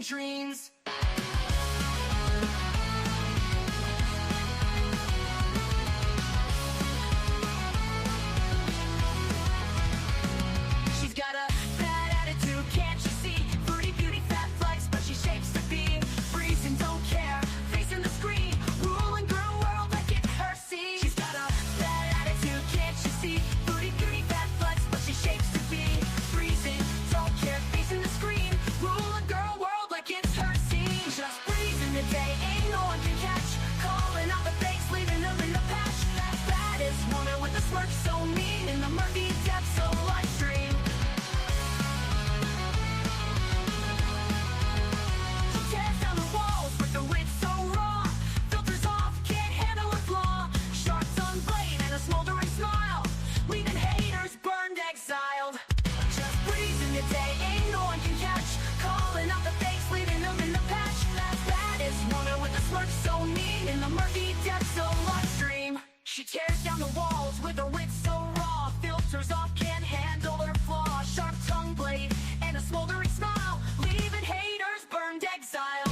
dreams. She's got a bad attitude, can't you see? Foodie beauty, fat flex, but she shapes to be. Freezing, don't care, facing the screen. Ruling girl world like it's her scene. She's got a bad attitude, can't you see? Foodie beauty, fat flex, but she shapes to be. Freezing, don't care, facing the screen. Ruling girl world like it's her scene. Just breezing the day, ain't no one can catch. Calling out the fakes, leaving them in the patch. That baddest woman with a smirk so mean in the murky depths of life stream. She tears down the walls with the wit so raw. Filters off, can't handle a flaw. Sharp tongue blade and a smoldering smile, leaving haters burned, exiled. Just breezing the day, ain't no one can catch. Calling out the fakes, leaving them in the patch. That baddest woman with a smirk so mean in the murky depths of life stream. She tears down the walls with a wit so raw. Filters off, can't handle her flaw. Sharp tongue blade and a smoldering smile, leaving haters burned, exiled.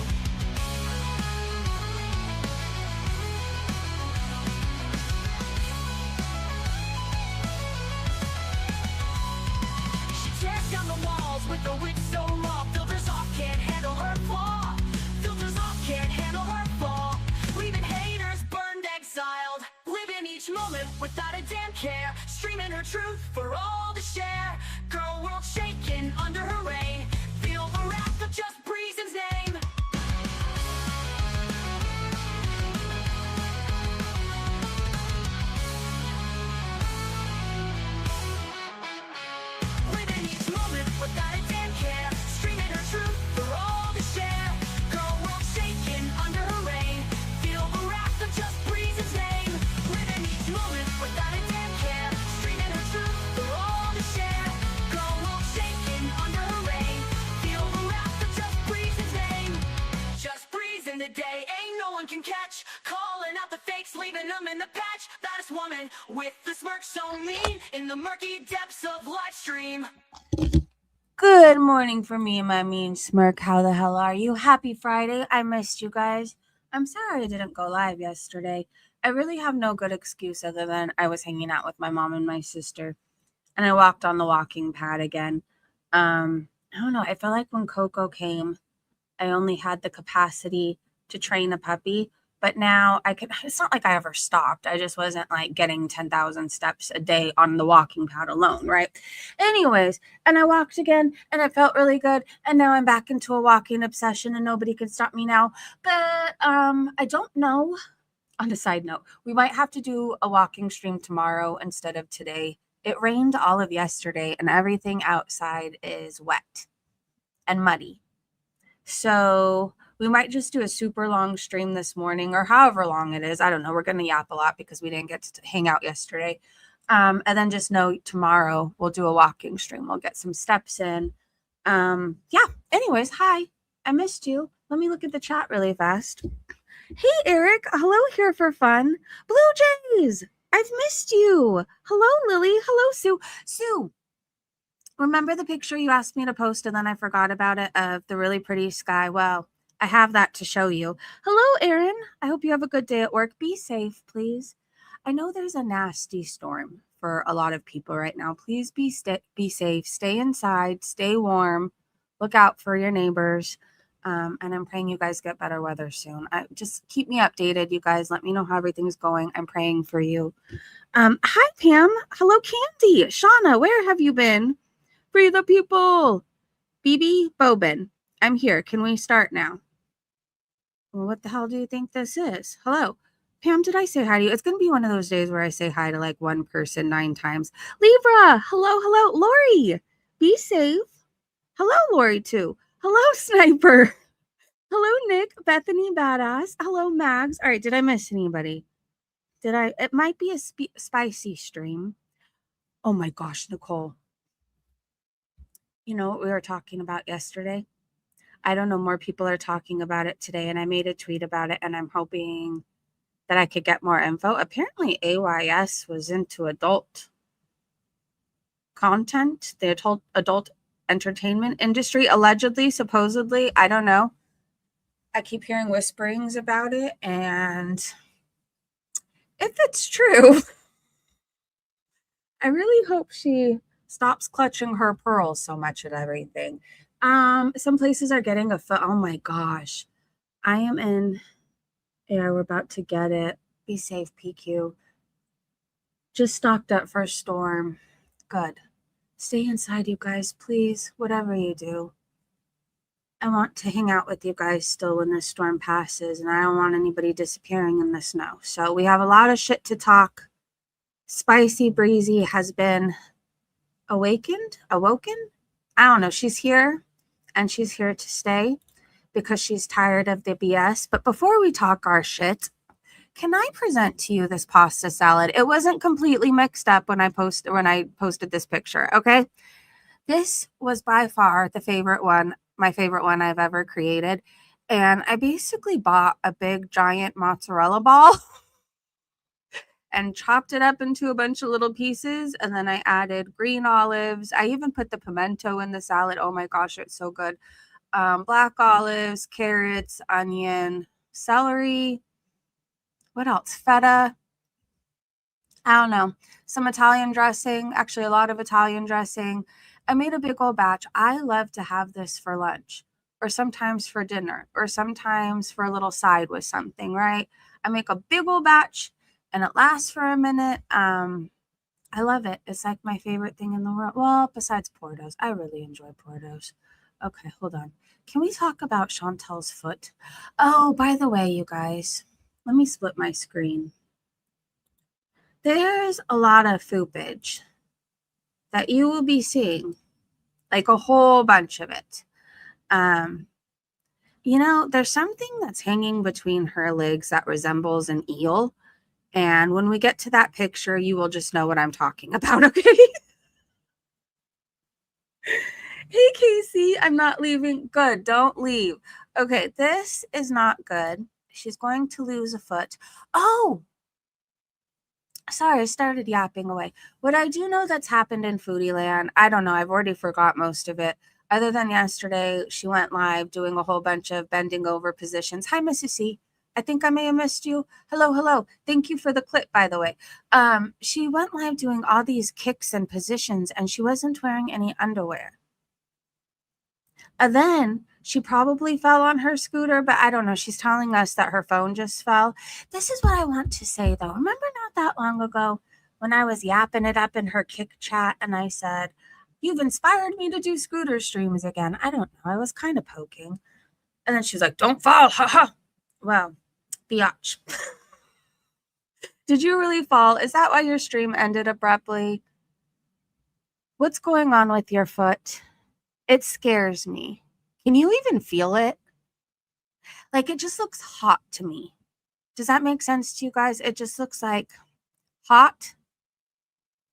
She tears down the walls with a wit so raw. Filters off, can't handle her flaw. Filters off, can't handle her flaw, leaving haters burned, exiled. Living each moment without a damn care. Streaming her truth for all to share. Girl world shaking under her reign. Feel the wrath of just Breezen's name. Living each moment without a damn care. Streaming her truth for all to share. Girl world shaking under her reign. Feel the wrath of just Breezen's name. Living each moment without a damn care. Streaming her truth for all to share. Girl world shaking under her reign. Feel the wrath of just Breezen's name. Just breezing the day, ain't no one can catch. Calling out the fakes, leaving them in the patch. That woman with the smirk so mean in the murky depths of live stream. Good morning for me and my mean smirk. How the hell are you? Happy Friday. I missed you guys. I'm sorry I didn't go live yesterday. I really have no good excuse other than I was hanging out with my mom and my sister. And I walked on the walking pad again. I don't know. I feel like when Coco came, I only had the capacity to train a puppy. But now I can, it's not like I ever stopped. I just wasn't like getting 10,000 steps a day on the walking pad alone, right? Anyways, and I walked again and it felt really good. And now I'm back into a walking obsession and nobody can stop me now. But I don't know. On a side note, we might have to do a walking stream tomorrow instead of today. It rained all of yesterday and everything outside is wet and muddy. So we might just do a super long stream this morning or however long it is. I don't know. We're going to yap a lot because we didn't get to hang out yesterday. And then just know tomorrow we'll do a walking stream. We'll get some steps in. Yeah. Anyways, hi. I missed you. Let me look at the chat really fast. Hey, Eric. Hello here for fun. Blue Jays. I've missed you. Hello, Lily. Hello, Sue. Sue. Remember the picture you asked me to post and then I forgot about it of the really pretty sky? Well, I have that to show you. Hello, Erin. I hope you have a good day at work. Be safe, please. I know there's a nasty storm for a lot of people right now. Please be safe. Stay inside. Stay warm. Look out for your neighbors. And I'm praying you guys get better weather soon. Just keep me updated, you guys. Let me know how everything's going. I'm praying for you. Hi, Pam. Hello, Candy. Shauna, where have you been? Free the people. BB Bobin. I'm here. Can we start now? Well, what the hell do you think this is? Hello. Pam, did I say hi to you? It's going to be one of those days where I say hi to like one person 9 times. Libra. Hello. Lori. Be safe. Hello, Lori, too. Hello, Sniper. Hello, Nick. Bethany Badass. Hello, Mags. All right. Did I miss anybody? It might be a spicy stream. Oh my gosh, Nicole. You know what we were talking about yesterday? I don't know, more people are talking about it today, and I made a tweet about it, and I'm hoping that I could get more info. Apparently, AYS was into adult content. They told adult entertainment industry, allegedly, supposedly. I don't know. I keep hearing whisperings about it, and if it's true, I really hope she stops clutching her pearls so much at everything. Some places are getting a foot. Oh my gosh. I am in. Yeah, we're about to get it. Be safe, PQ. Just stocked up for a storm. Good. Stay inside, you guys, please. Whatever you do. I want to hang out with you guys still when this storm passes, and I don't want anybody disappearing in the snow. So we have a lot of shit to talk. Spicy Breezy has been awoken. I don't know. She's here, and she's here to stay because she's tired of the BS. But before we talk our shit, can I present to you this pasta salad? It wasn't completely mixed up when I posted this picture, okay? This was by far my favorite one I've ever created. And I basically bought a big giant mozzarella ball and chopped it up into a bunch of little pieces. And then I added green olives. I even put the pimento in the salad. Oh my gosh, it's so good. Black olives, carrots, onion, celery. What else? Feta. I don't know. Some Italian dressing. Actually, a lot of Italian dressing. I made a big old batch. I love to have this for lunch or sometimes for dinner or sometimes for a little side with something, right? I make a big old batch and it lasts for a minute. I love it. It's like my favorite thing in the world. Well, besides Portos. I really enjoy Portos. Okay, hold on. Can we talk about Chantal's foot? Oh, by the way, you guys, let me split my screen. There's a lot of foopage that you will be seeing, like a whole bunch of it. There's something that's hanging between her legs that resembles an eel. And when we get to that picture, you will just know what I'm talking about, okay? Hey, Casey, I'm not leaving. Good, don't leave. Okay, this is not good. She's going to lose a foot. Oh, sorry, I started yapping away. What I do know that's happened in Foodie Land, I don't know. I've already forgot most of it. Other than yesterday, she went live doing a whole bunch of bending over positions. Hi, Mrs. C. I think I may have missed you. Hello. Thank you for the clip, by the way. She went live doing all these kicks and positions, and she wasn't wearing any underwear. And then she probably fell on her scooter, but I don't know. She's telling us that her phone just fell. This is what I want to say, though. Remember not that long ago when I was yapping it up in her kick chat and I said, "You've inspired me to do scooter streams again." I don't know. I was kind of poking. And then she's like, "Don't fall. Haha." Well, biatch. Did you really fall? Is that why your stream ended abruptly? What's going on with your foot? It scares me. Can you even feel it? Like, it just looks hot to me. Does that make sense to you guys? It just looks like hot,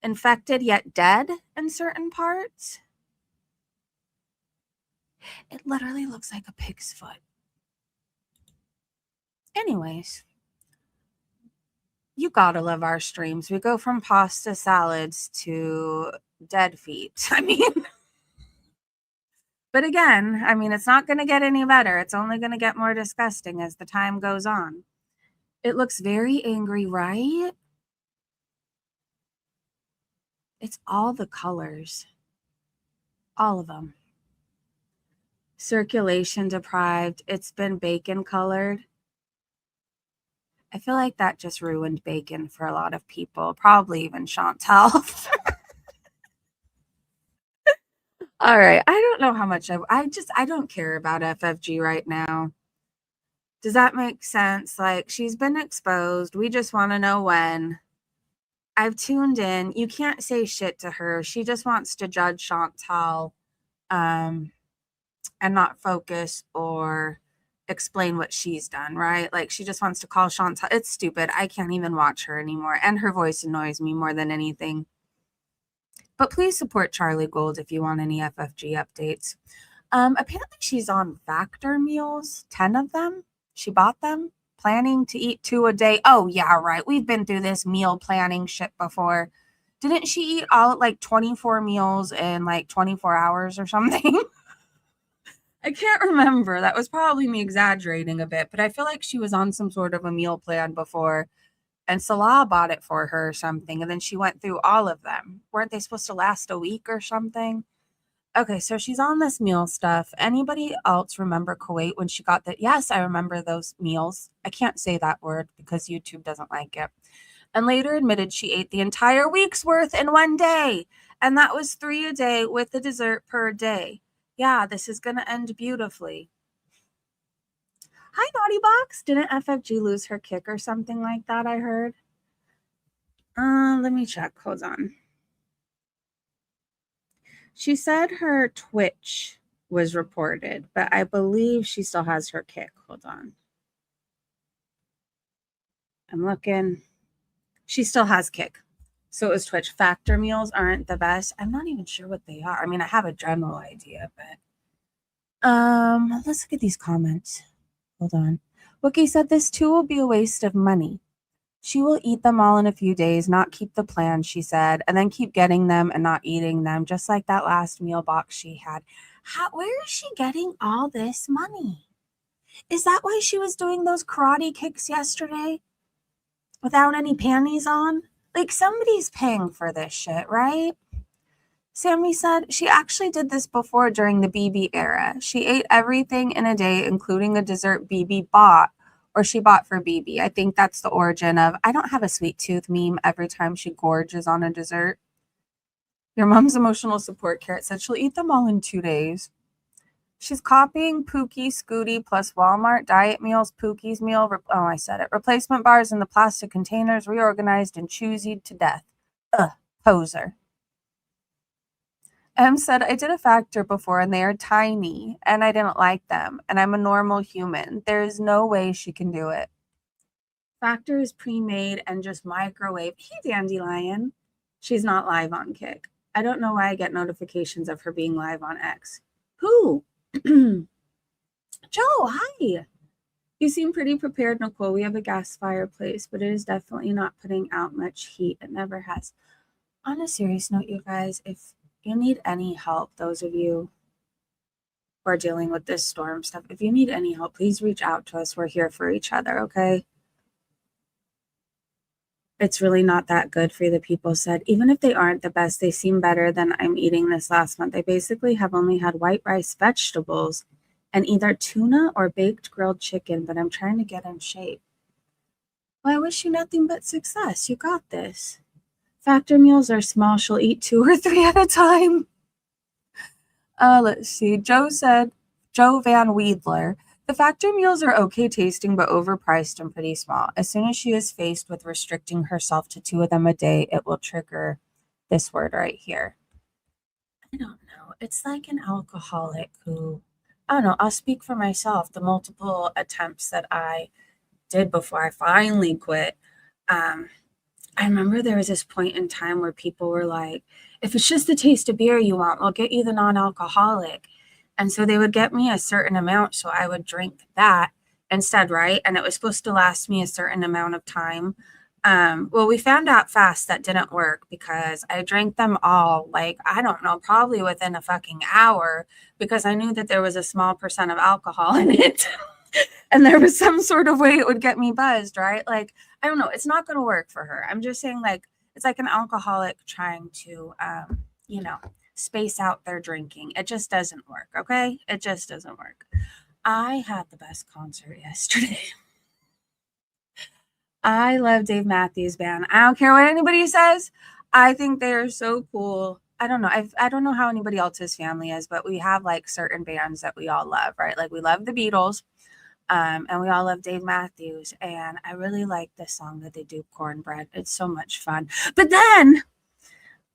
infected, yet dead in certain parts. It literally looks like a pig's foot. Anyways, you gotta love our streams. We go from pasta salads to dead feet. But again, it's not going to get any better. It's only going to get more disgusting as the time goes on. It looks very angry, right? It's all the colors. All of them. Circulation deprived. It's been bacon colored. I feel like that just ruined bacon for a lot of people. Probably even Chantal. All right. I don't know how much I don't care about FFG right now. Does that make sense? Like, she's been exposed. We just want to know when. I've tuned in. You can't say shit to her. She just wants to judge Chantal and not focus or explain what she's done, right? Like, she just wants to call Chantal. It's stupid. I can't even watch her anymore. And her voice annoys me more than anything. But please support Charlie Gold if you want any FFG updates. Apparently she's on Factor meals, 10 of them. She bought them, planning to eat 2 a day. Oh, yeah, right. We've been through this meal planning shit before. Didn't she eat all like 24 meals in like 24 hours or something? I can't remember. That was probably me exaggerating a bit, but I feel like she was on some sort of a meal plan before and Salah bought it for her or something. And then she went through all of them. Weren't they supposed to last a week or something? Okay, so she's on this meal stuff. Anybody else remember Kuwait when she got that? Yes, I remember those meals. I can't say that word because YouTube doesn't like it. And later admitted she ate the entire week's worth in one day. And that was 3 a day with the dessert per day. Yeah, this is going to end beautifully. Hi, Naughty Box. Didn't FFG lose her kick or something like that, I heard? Let me check. Hold on. She said her Twitch was reported, but I believe she still has her kick. Hold on. I'm looking. She still has kick. So it was Twitch. Factor meals aren't the best. I'm not even sure what they are. I mean, I have a general idea, but let's look at these comments. Hold on. Wookie said this too will be a waste of money. She will eat them all in a few days, not keep the plan, she said, and then keep getting them and not eating them, just like that last meal box she had. Where is she getting all this money? Is that why she was doing those karate kicks yesterday without any panties on? Like, somebody's paying for this shit, right? Sammy said she actually did this before during the BB era. She ate everything in a day, including a dessert BB bought, or she bought for BB. I think that's the origin of I don't have a sweet tooth meme every time she gorges on a dessert. Your mom's emotional support carrot said she'll eat them all in 2 days. She's copying Pookie, Scooty, plus Walmart diet meals, Pookie's meal. I said it. Replacement bars in the plastic containers, reorganized and choosied to death. Ugh, poser. M said, I did a factor before and they are tiny and I didn't like them. And I'm a normal human. There is no way she can do it. Factor is pre-made and just microwave. Hey, Dandelion. She's not live on Kick. I don't know why I get notifications of her being live on X. Who? Joe, hi. You seem pretty prepared, Nicole. We have a gas fireplace, but it is definitely not putting out much heat. It never has. On a serious note, you guys, if you need any help, those of you who are dealing with this storm stuff, if you need any help, please reach out to us. We're here for each other, okay? It's really not that good for the people said. Even if they aren't the best, they seem better than I'm eating this last month. I basically have only had white rice, vegetables, and either tuna or baked grilled chicken, but I'm trying to get in shape. Well, I wish you nothing but success. You got this. Factor meals are small. She'll eat 2 or 3 at a time. Let's see. Joe Van Weedler, the factor meals are okay tasting, but overpriced and pretty small. As soon as she is faced with restricting herself to 2 of them a day, it will trigger this word right here. I don't know. It's like an alcoholic who, I don't know, I'll speak for myself. The multiple attempts that I did before I finally quit, I remember there was this point in time where people were like, if it's just the taste of beer you want, we'll get you the non-alcoholic. And so they would get me a certain amount, so I would drink that instead, right? And it was supposed to last me a certain amount of time. Well, we found out fast that didn't work because I drank them all, like, I don't know, probably within a fucking hour because I knew that there was a small percent of alcohol in it. And there was some sort of way it would get me buzzed, right? Like, I don't know. It's not going to work for her. I'm just saying, like, it's like an alcoholic trying to, space out their drinking. It just doesn't work, okay? It just doesn't work. I had the best concert yesterday. I love Dave Matthews Band. I don't care what anybody says. I think they are so cool. I don't know. I don't know how anybody else's family is, but we have like certain bands that we all love, right? Like we love the Beatles. And we all love Dave Matthews. And I really like this song that they do, Cornbread. It's so much fun. But then,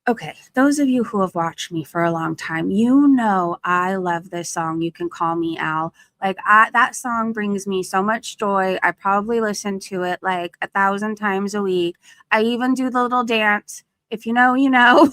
okay, those of you who have watched me for a long time, you know I love this song, You Can Call Me Al. Like, that song brings me so much joy. I probably listen to it like 1,000 times a week. I even do the little dance. If you know, you know.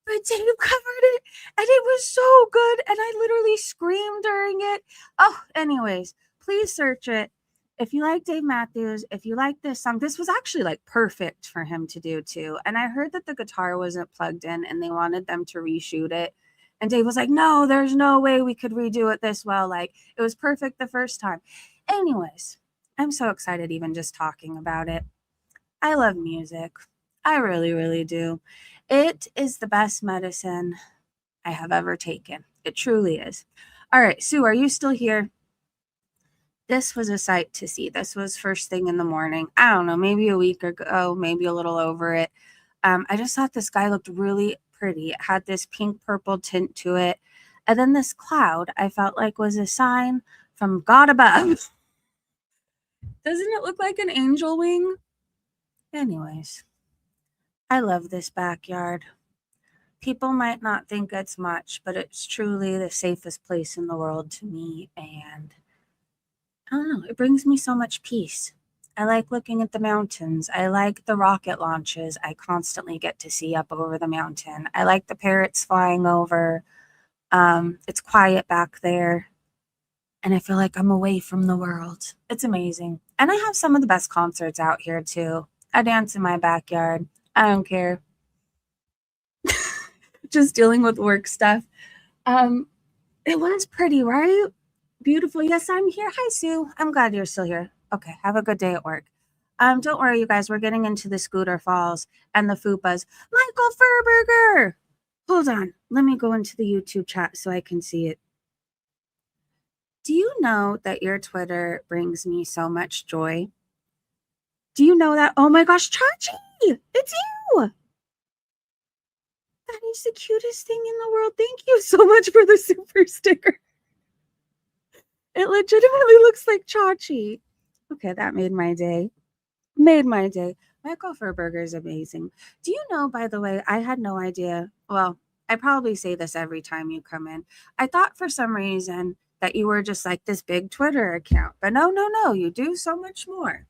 But Dave covered it, and it was so good, and I literally screamed during it. Oh, anyways, please search it. If you like Dave Matthews, if you like this song, this was actually like perfect for him to do too. And I heard that the guitar wasn't plugged in and they wanted them to reshoot it. And Dave was like, no, there's no way we could redo it this well. Like it was perfect the first time. Anyways, I'm so excited even just talking about it. I love music. I really, really do. It is the best medicine I have ever taken. It truly is. All right, Sue, are you still here? This was a sight to see. This was first thing in the morning. I don't know, maybe a week ago, maybe a little over it. I just thought the sky looked really pretty. It had this pink purple tint to it. And then this cloud I felt like was a sign from God above. Doesn't it look like an angel wing? Anyways, I love this backyard. People might not think it's much, but it's truly the safest place in the world to me. And I don't know, it brings me so much peace. I like looking at the mountains. I like the rocket launches I constantly get to see up over the mountain. I like the parrots flying over. It's quiet back there. And I feel like I'm away from the world. It's amazing. And I have some of the best concerts out here too. I dance in my backyard. I don't care. Just dealing with work stuff. It was pretty, right? Beautiful. Yes, I'm here. Hi, Sue. I'm glad you're still here. Okay, have a good day at work. Don't worry, you guys. We're getting into the Scooter Falls and the Fupas. Michael Furberger. Hold on. Let me go into the YouTube chat so I can see it. Do you know that your Twitter brings me so much joy? Do you know that? Oh my gosh, Chachi! It's you! That is the cutest thing in the world. Thank you so much for the super sticker. It legitimately looks like Chachi. Okay, that made my day. Made my day. Michael Furberger is amazing. Do you know, by the way, I had no idea. Well, I probably say this every time you come in. I thought for some reason that you were just like this big Twitter account. But no, no, no. You do so much more.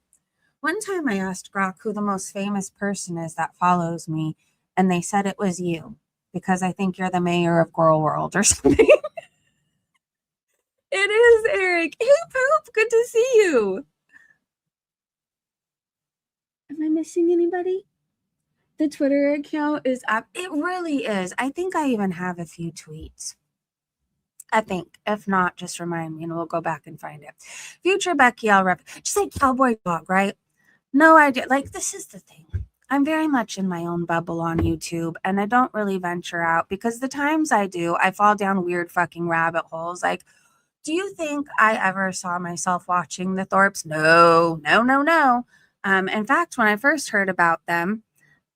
One time I asked Grok who the most famous person is that follows me, and they said it was you because I think you're the mayor of Girl World or something. It is, Eric. Hey, Poop. Good to see you. Am I missing anybody? The Twitter account is up. It really is. I think I even have a few tweets. I think. If not, just remind me and we'll go back and find it. Future Becky L. Rep. Just like Cowboy Dog, right? No idea. Like, this is the thing. I'm very much in my own bubble on YouTube and I don't really venture out because the times I do, I fall down weird fucking rabbit holes. Like, do you think I ever saw myself watching the Thorpes? No, no, no, no. In fact, when I first heard about them,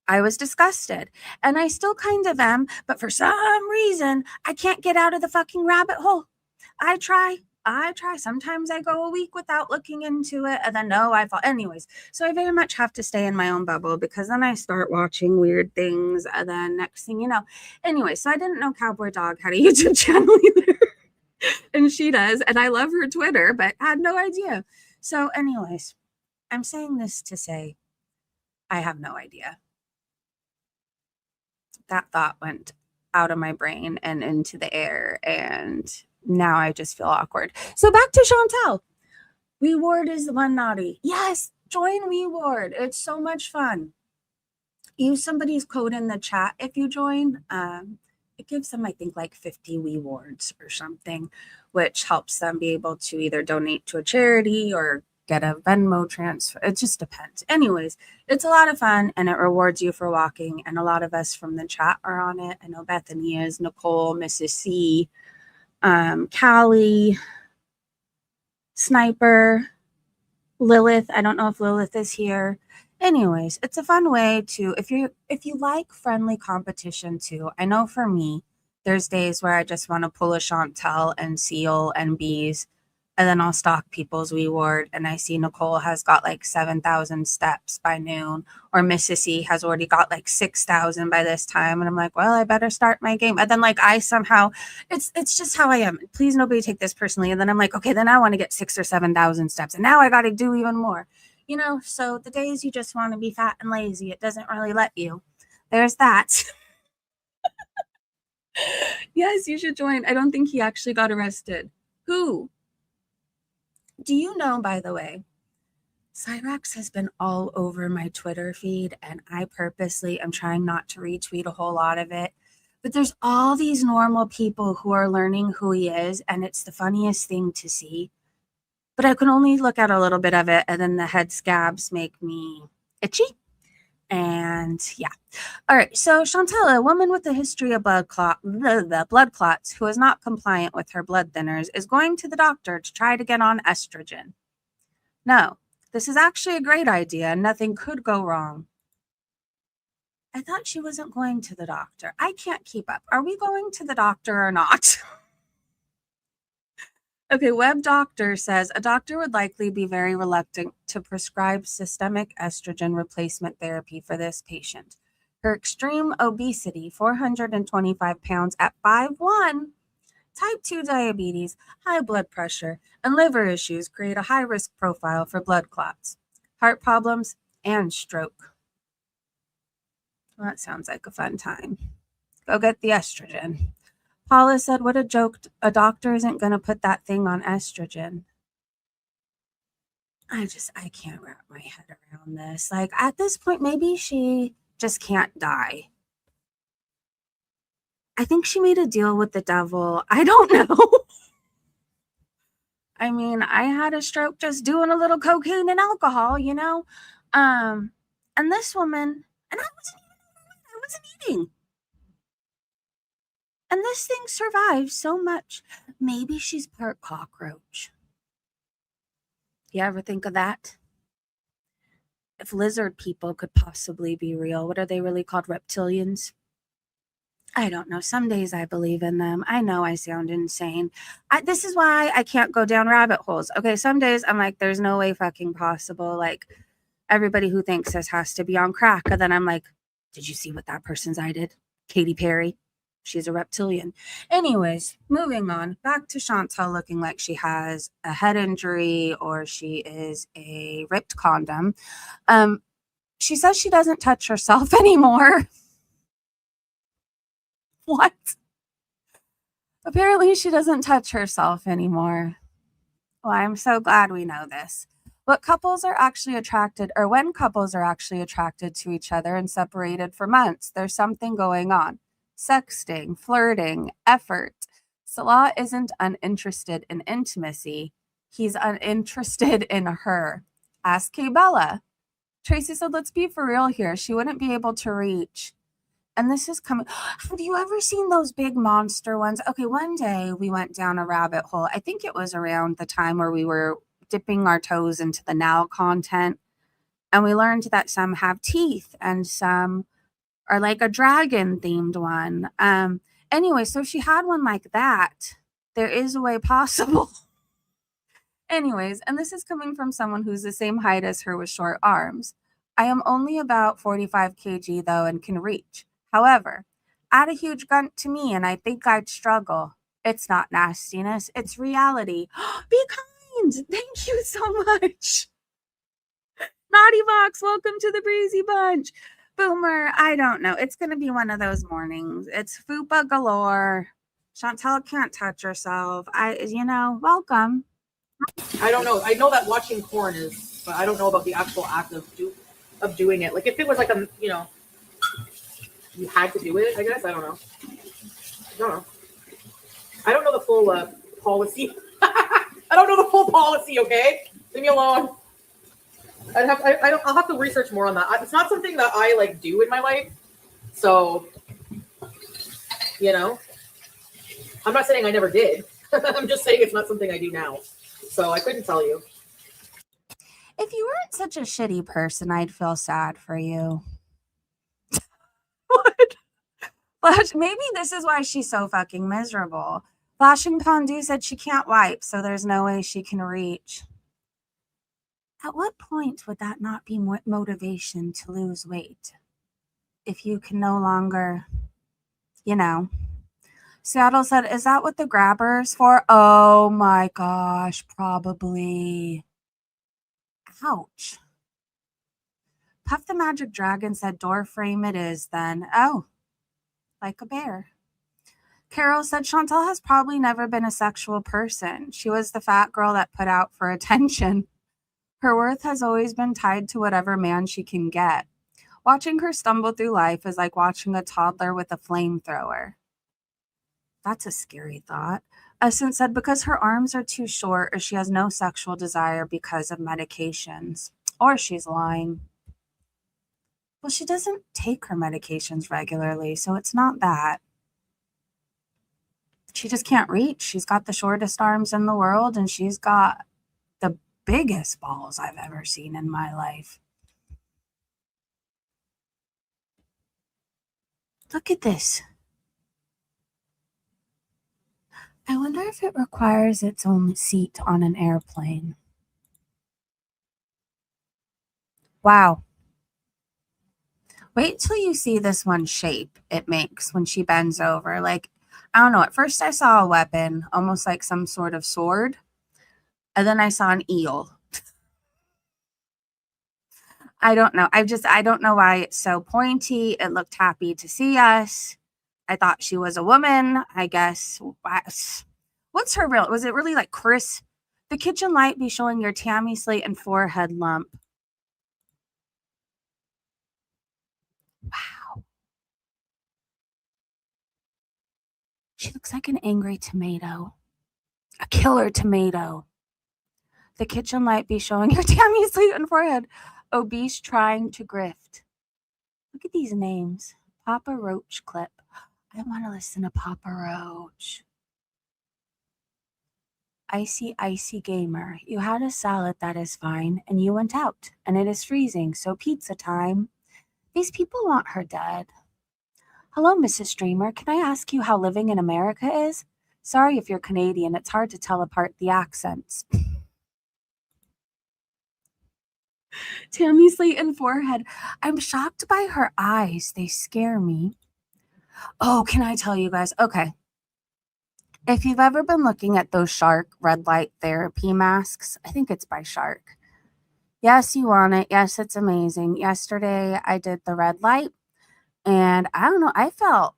I was disgusted. And I still kind of am, but for some reason, I can't get out of the fucking rabbit hole. I try. I try. Sometimes I go a week without looking into it, and then no, I fall. Anyways, so I very much have to stay in my own bubble because then I start watching weird things, and then next thing you know. Anyway, so I didn't know Cowboy Dog had a YouTube channel either. And she does. And I love her Twitter, but had no idea. So, anyways, I'm saying this to say I have no idea. That thought went out of my brain and into the air, and now I just feel awkward. So back to Chantal. We Ward is the one naughty. Yes, join We Ward. It's so much fun. Use somebody's code in the chat if you join. It gives them, I think, like 50 Wee Wards or something, which helps them be able to either donate to a charity or get a Venmo transfer. It just depends. Anyways, it's a lot of fun and it rewards you for walking. And a lot of us from the chat are on it. I know Bethany is, Nicole, Mrs. C, Callie, Sniper, Lilith. I don't know if Lilith is here. Anyways, it's a fun way to if you like friendly competition too. I know for me, there's days where I just want to pull a Chantal and Seal and Bees, and then I'll stalk people's Wee Ward, and I see Nicole has got like 7,000 steps by noon, or Mrs. C has already got like 6,000 by this time, and I'm like, well, I better start my game. And then like I somehow, it's just how I am. Please nobody take this personally. And then I'm like, okay, then I want to get 6,000 or 7,000 steps, and now I got to do even more. You know, so the days you just want to be fat and lazy, it doesn't really let you. There's that. Yes, you should join. I don't think he actually got arrested. Who? Do you know, by the way, Cyrax has been all over my Twitter feed, and I purposely am trying not to retweet a whole lot of it. But there's all these normal people who are learning who he is, and it's the funniest thing to see. But I can only look at a little bit of it, and then the head scabs make me itchy. And yeah. All right. So Chantal, a woman with a history of blood clots who is not compliant with her blood thinners, is going to the doctor to try to get on estrogen. No, this is actually a great idea and nothing could go wrong. I thought she wasn't going to the doctor. I can't keep up. Are we going to the doctor or not? Okay, Web Doctor says a doctor would likely be very reluctant to prescribe systemic estrogen replacement therapy for this patient. Her extreme obesity, 425 pounds at 5'1", type 2 diabetes, high blood pressure, and liver issues create a high risk profile for blood clots, heart problems, and stroke. Well, that sounds like a fun time. Go get the estrogen. Paula said, what a joke. A doctor isn't going to put that thing on estrogen. I can't wrap my head around this. Like, at this point, maybe she just can't die. I think she made a deal with the devil. I don't know. I mean, I had a stroke just doing a little cocaine and alcohol, you know? And this woman, and I wasn't eating. And this thing survived so much. Maybe she's part cockroach. You ever think of that? If lizard people could possibly be real, what are they really called? Reptilians? I don't know. Some days I believe in them. I know I sound insane. This is why I can't go down rabbit holes. Okay, some days I'm like, there's no way fucking possible. Like, everybody who thinks this has to be on crack. And then I'm like, did you see what that person's eye did? Katy Perry. She's a reptilian. Anyways, moving on. Back to Chantal looking like she has a head injury or she is a ripped condom. She says she doesn't touch herself anymore. What? Apparently she doesn't touch herself anymore. Well, I'm so glad we know this. What couples are actually attracted, or when couples are actually attracted to each other and separated for months, there's something going on. Sexting, flirting, effort. Salah isn't uninterested in intimacy. He's uninterested in her. Ask Kay Bella. Tracy said, let's be for real here. She wouldn't be able to reach. And this is coming. Have you ever seen those big monster ones? Okay, one day we went down a rabbit hole. I think it was around the time where we were dipping our toes into the now content. And we learned that some have teeth and some are like a dragon themed one. Anyway, so she had one like that. There is a way possible. Anyways, and this is coming from someone who's the same height as her with short arms. I am only about 45 kg though and can reach. However, add a huge grunt to me and I think I'd struggle. It's not nastiness, it's reality. Be kind. Thank you so much. Naughty Box, welcome to the Breezy Bunch. Boomer, I don't know. It's going to be one of those mornings. It's fupa galore. Chantal can't touch herself. Welcome. I don't know. I know that watching porn is, but I don't know about the actual act of doing it. Like if it was like you had to do it. I guess I don't know. I don't know the full policy. I don't know the full policy. Okay, leave me alone. I'll have to research more on that. It's not something that I like do in my life. So, I'm not saying I never did. I'm just saying it's not something I do now. So I couldn't tell you. If you weren't such a shitty person, I'd feel sad for you. What? Flash, maybe this is why she's so fucking miserable. Flashing Pondu said she can't wipe, so there's no way she can reach. At what point would that not be motivation to lose weight? If you can no longer, Seattle said, is that what the grabber's for? Oh my gosh, probably. Ouch. Puff the Magic Dragon said, door frame it is then. Oh, like a bear. Carol said, Chantal has probably never been a sexual person. She was the fat girl that put out for attention. Her worth has always been tied to whatever man she can get. Watching her stumble through life is like watching a toddler with a flamethrower. That's a scary thought. Essence said because her arms are too short or she has no sexual desire because of medications. Or she's lying. Well, she doesn't take her medications regularly, so it's not that. She just can't reach. She's got the shortest arms in the world, and she's got the biggest balls I've ever seen in my life. Look at this. I wonder if it requires its own seat on an airplane. Wow. Wait till you see this one shape it makes when she bends over. Like, I don't know. At first I saw a weapon, almost like some sort of sword. And then I saw an eel. I don't know. I don't know why it's so pointy. It looked happy to see us. I thought she was a woman, I guess. What's her real? Was it really like Chris? The kitchen light be showing your Tammy Slate and forehead lump. Wow. She looks like an angry tomato. A killer tomato. The kitchen light be showing your Tammy Slate and forehead. Obese trying to grift. Look at these names. Papa Roach clip. I want to listen to Papa Roach. Icy, icy gamer. You had a salad, that is fine, and you went out, and it is freezing, so pizza time. These people want her dead. Hello, Mrs. Streamer. Can I ask you how living in America is? Sorry if you're Canadian. It's hard to tell apart the accents. Tammy Slate and forehead. I'm shocked by her eyes. They scare me. Oh, can I tell you guys? Okay. If you've ever been looking at those Shark red light therapy masks, I think it's by Shark. Yes, you want it. Yes, it's amazing. Yesterday, I did the red light, and I don't know, I felt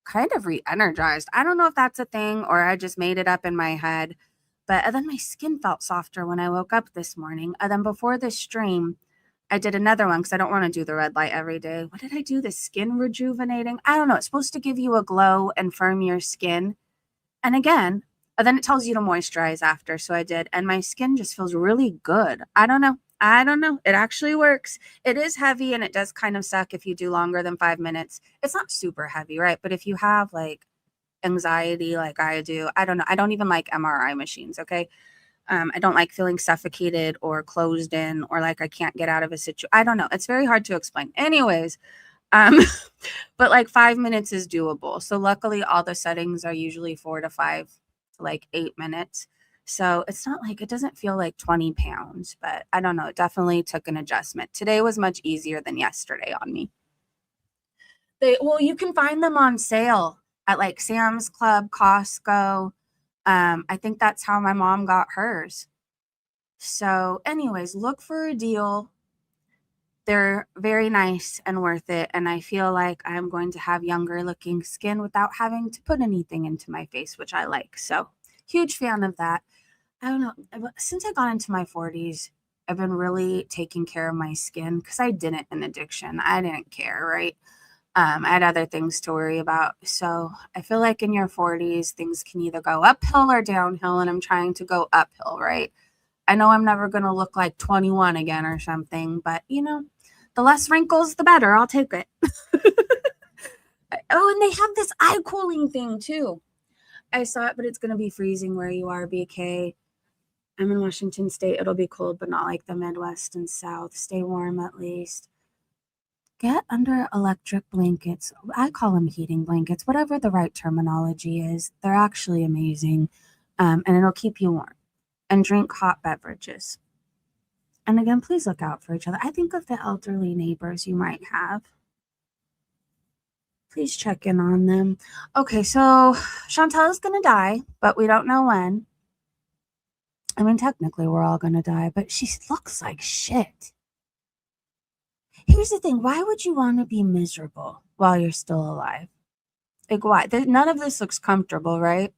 kind of re-energized. I don't know if that's a thing or I just made it up in my head, but then my skin felt softer when I woke up this morning. And then before this stream, I did another one because I don't want to do the red light every day. What did I do? The skin rejuvenating? I don't know. It's supposed to give you a glow and firm your skin. And again, then it tells you to moisturize after. So I did. And my skin just feels really good. I don't know. It actually works. It is heavy and it does kind of suck if you do longer than 5 minutes. It's not super heavy, right? But if you have like anxiety like I do, I don't know. I don't even like MRI machines, okay? I don't like feeling suffocated or closed in or like I can't get out of a situation. I don't know. It's very hard to explain. Anyways, but like 5 minutes is doable. So luckily all the settings are usually 4 to 5 to like 8 minutes. So it's not like it doesn't feel like 20 pounds, but I don't know. It definitely took an adjustment. Today was much easier than yesterday on me. Well, you can find them on sale at like Sam's Club, Costco. I think that's how my mom got hers. So anyways, look for a deal. They're very nice and worth it. And I feel like I'm going to have younger looking skin without having to put anything into my face, which I like. So huge fan of that. I don't know. Since I got into my 40s, I've been really taking care of my skin because I didn't in addiction. I didn't care, right? I had other things to worry about. So I feel like in your 40s, things can either go uphill or downhill. And I'm trying to go uphill, right? I know I'm never going to look like 21 again or something, but you know, the less wrinkles, the better. I'll take it. Oh, and they have this eye cooling thing too. I saw it, but it's going to be freezing where you are, BK. I'm in Washington State. It'll be cold, but not like the Midwest and South. Stay warm at least. Get under electric blankets. I call them heating blankets, whatever the right terminology is. They're actually amazing, and it'll keep you warm. And drink hot beverages. And again, please look out for each other. I think of the elderly neighbors you might have. Please check in on them. Okay, so Chantal is going to die, but we don't know when. I mean, technically, we're all going to die, but she looks like shit. Here's the thing. Why would you want to be miserable while you're still alive? Like, why? None of this looks comfortable, right?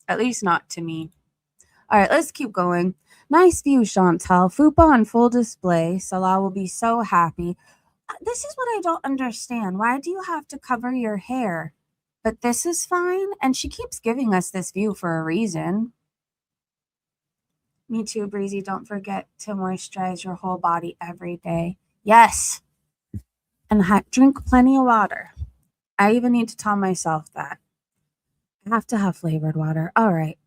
At least not to me. All right, let's keep going. Nice view, Chantal. Fupa on full display. Salah will be so happy. This is what I don't understand. Why do you have to cover your hair? But this is fine. And she keeps giving us this view for a reason. Me too, Breezy. Don't forget to moisturize your whole body every day. Yes. And drink plenty of water. I even need to tell myself that. I have to have flavored water. All right.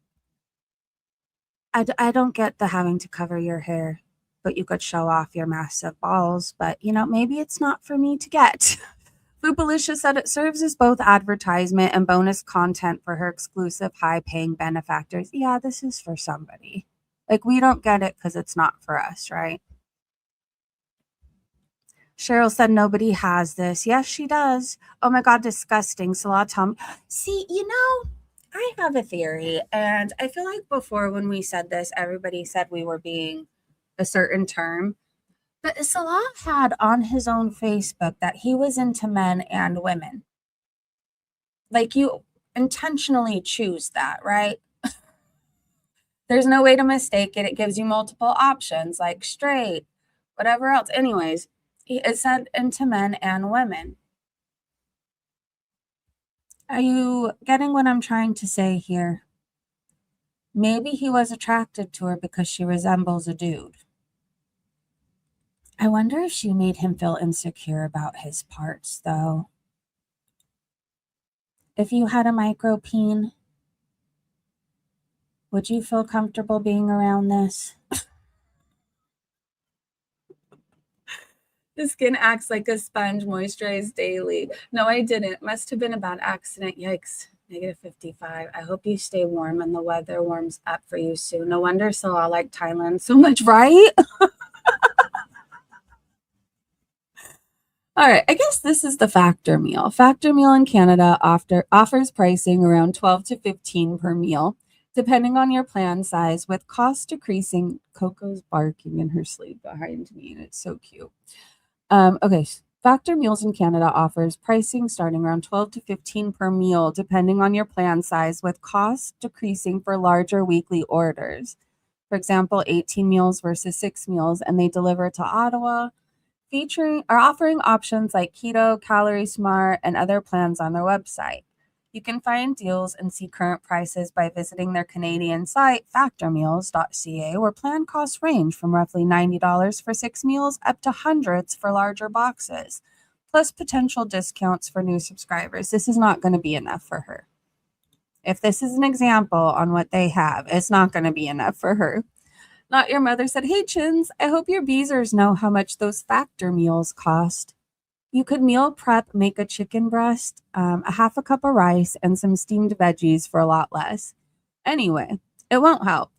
I don't get the having to cover your hair, but you could show off your massive balls. But, maybe it's not for me to get. Foopalicious said it serves as both advertisement and bonus content for her exclusive high-paying benefactors. Yeah, this is for somebody. Like, we don't get it because it's not for us, right? Cheryl said nobody has this. Yes, she does. Oh my God, disgusting. Salah, tell me. See, I have a theory, and I feel like before when we said this, everybody said we were being a certain term. But Salah had on his own Facebook that he was into men and women. Like, you intentionally choose that, right? There's no way to mistake it. It gives you multiple options, like straight, whatever else. Anyways, it said into men and women. Are you getting what I'm trying to say here? Maybe he was attracted to her because she resembles a dude. I wonder if she made him feel insecure about his parts, though. If you had a micropeen, would you feel comfortable being around this? The skin acts like a sponge, moisturized daily. No, I didn't. Must have been a bad accident. Yikes. -55. I hope you stay warm and the weather warms up for you soon. No wonder Salah liked Thailand so much, right? All right, I guess this is the Factor meal. Factor meal in Canada offers pricing around 12 to 15 per meal, depending on your plan size, with cost decreasing. Coco's barking in her sleep behind me, and it's so cute. Okay, Factor Meals in Canada offers pricing starting around 12 to 15 per meal, depending on your plan size, with cost decreasing for larger weekly orders. For example, 18 meals versus 6 meals, and they deliver to Ottawa, offering options like Keto, Calorie Smart, and other plans on their website. You can find deals and see current prices by visiting their Canadian site, factormeals.ca, where plan costs range from roughly $90 for 6 meals up to hundreds for larger boxes, plus potential discounts for new subscribers. This is not going to be enough for her. If this is an example on what they have, it's not going to be enough for her. Not Your Mother said, "Hey, Chins, I hope your beezers know how much those Factor meals cost. You could meal prep, make a chicken breast, a half a cup of rice, and some steamed veggies for a lot less. Anyway, it won't help."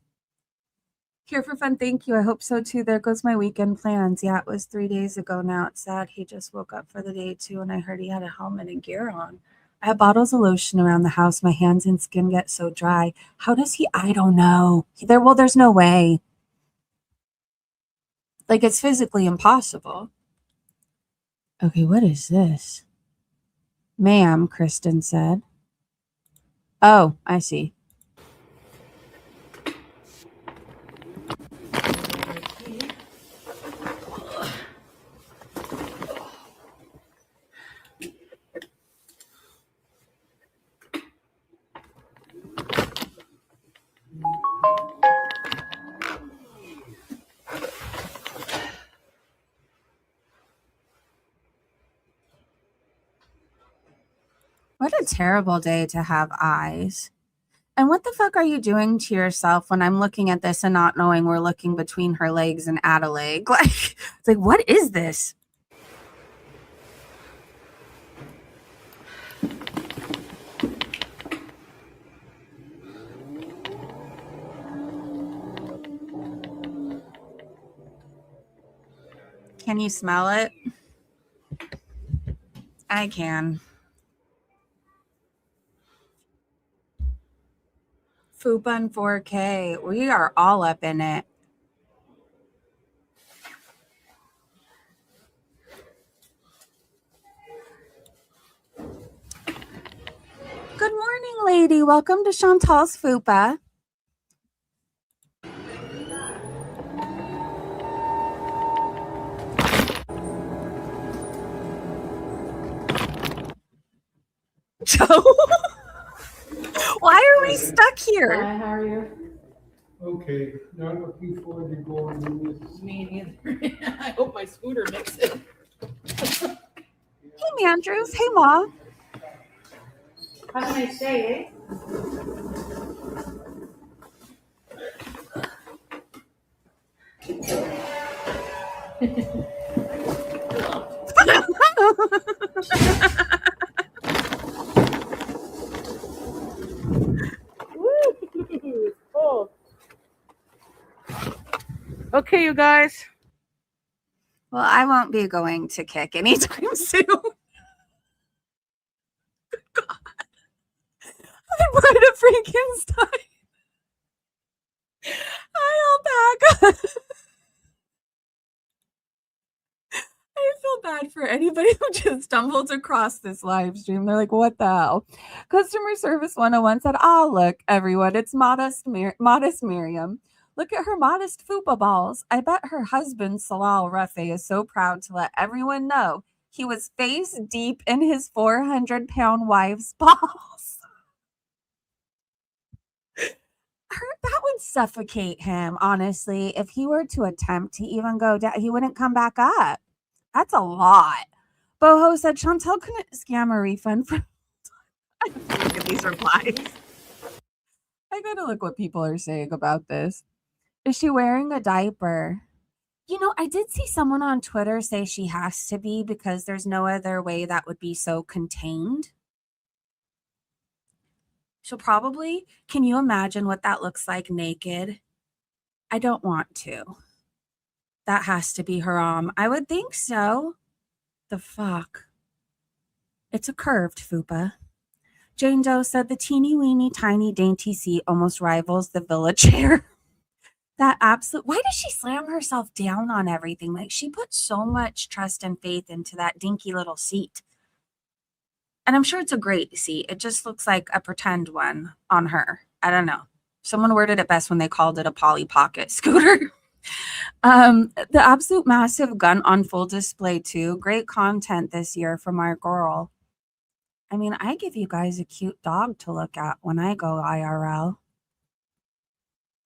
Here for fun, thank you. I hope so too. There goes my weekend plans. Yeah, it was 3 days ago now. It's sad. He just woke up for the day too, and I heard he had a helmet and gear on. I have bottles of lotion around the house. My hands and skin get so dry. How does he? I don't know. There's no way. Like, it's physically impossible. Okay, what is this? Ma'am, Kristen said. Oh, I see. What a terrible day to have eyes. And what the fuck are you doing to yourself when I'm looking at this and not knowing we're looking between her legs and add a leg? Like, it's like, what is this? Can you smell it? I can. Fupa in 4K. We are all up in it. Good morning, lady. Welcome to Chantal's Fupa. Joe, why are we stuck here? Hi, how are you? Okay, not looking forward to going to this. Me neither. I hope my scooter makes it. Hey, Mandrews. Hey, Ma. Have a nice day, Woo! Oh. Okay, you guys. Well, I won't be going to kick anytime soon. God. I'm Bride of Frankenstein. I'll back. I feel bad for anybody who just stumbled across this live stream. They're like, what the hell? Customer Service 101 said, oh, look, everyone, it's Modest Miriam. Look at her modest fupa balls. I bet her husband, Salal Rafe, is so proud to let everyone know he was face deep in his 400-pound wife's balls. That would suffocate him, honestly. If he were to attempt to even go down, he wouldn't come back up. That's a lot. Boho said Chantal couldn't scam a refund from. Look at these replies. I gotta look what people are saying about this. Is she wearing a diaper? You know, I did see someone on Twitter say she has to be because there's no other way that would be so contained. She'll probably, can you imagine what that looks like naked? I don't want to. That has to be her I would think so. The fuck? It's a curved fupa. Jane Doe said the teeny weeny tiny dainty seat almost rivals the villa chair. That absolute, why does she slam herself down on everything? Like she put so much trust and faith into that dinky little seat. And I'm sure it's a great seat. It just looks like a pretend one on her. I don't know. Someone worded it best when they called it a Polly Pocket scooter. The absolute massive gun on full display too. Great content this year from our girl. I mean, I give you guys a cute dog to look at when I go IRL.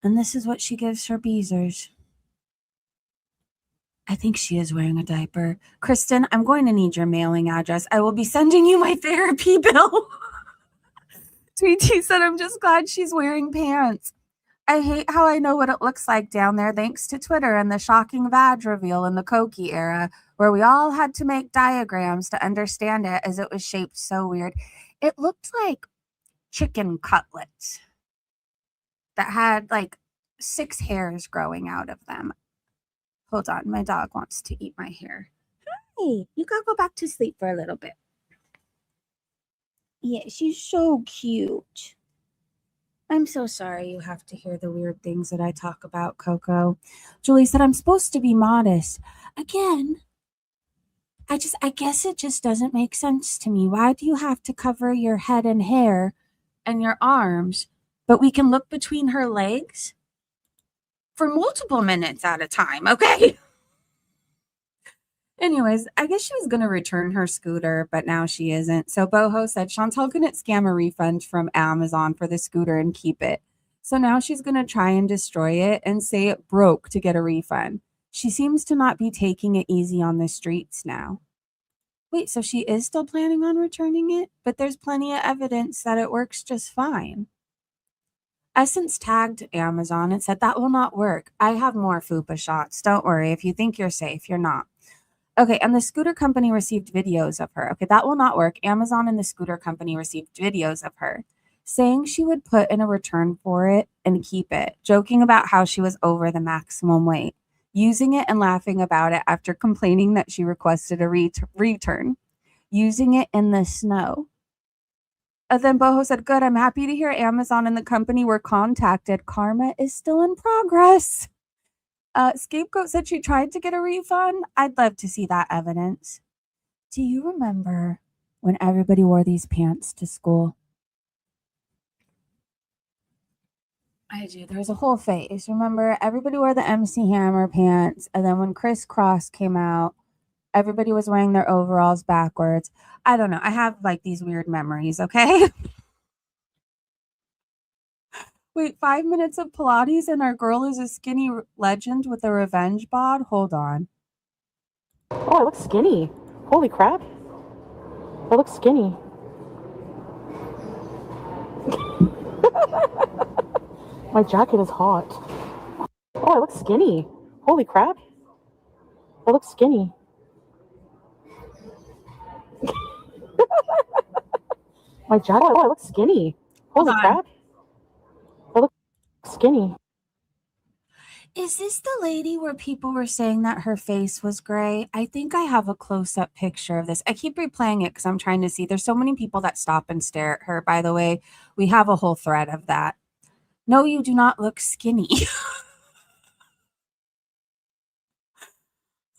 And this is what she gives her beezers. I think she is wearing a diaper. Kristen, I'm going to need your mailing address. I will be sending you my therapy bill. Tweety said, I'm just glad she's wearing pants. I hate how I know what it looks like down there thanks to Twitter and the shocking vag reveal in the Cokie era, where we all had to make diagrams to understand it as it was shaped so weird. It looked like chicken cutlets that had like 6 hairs growing out of them. Hold on, my dog wants to eat my hair. Hey, you gotta go back to sleep for a little bit. Yeah, she's so cute. I'm so sorry you have to hear the weird things that I talk about, Coco. Julie said, I'm supposed to be modest. Again, I guess it just doesn't make sense to me. Why do you have to cover your head and hair and your arms, but we can look between her legs for multiple minutes at a time, okay? Anyways, I guess she was going to return her scooter, but now she isn't. So Boho said Chantal couldn't scam a refund from Amazon for the scooter and keep it. So now she's going to try and destroy it and say it broke to get a refund. She seems to not be taking it easy on the streets now. Wait, so she is still planning on returning it? But there's plenty of evidence that it works just fine. Essence tagged Amazon and said that will not work. I have more fupa shots. Don't worry. If you think you're safe, you're not. Okay, and the scooter company received videos of her. Okay, that will not work. Amazon and the scooter company received videos of her saying she would put in a return for it and keep it, joking about how she was over the maximum weight, using it and laughing about it after complaining that she requested a return, using it in the snow. And then Boho said, good, I'm happy to hear Amazon and the company were contacted. Karma is still in progress. Scapegoat said she tried to get a refund. I'd love to see that evidence. Do you remember when everybody wore these pants to school? I do. There was a whole phase. Remember, everybody wore the MC Hammer pants. And then when Criss Cross came out, Everybody was wearing their overalls backwards. I don't know. I have like these weird memories, okay? Wait, 5 minutes of Pilates and our girl is a skinny legend with a revenge bod? Hold on. Oh, I look skinny. Holy crap. I look skinny. My jacket is hot. Oh, I look skinny. Holy crap. I look skinny. My jacket. Oh, I look skinny. Holy crap. I look skinny. Is this the lady where people were saying that her face was gray? I think I have a close-up picture of this. I keep replaying it because I'm trying to see. There's so many people that stop and stare at her, by the way. We have a whole thread of that. No, you do not look skinny.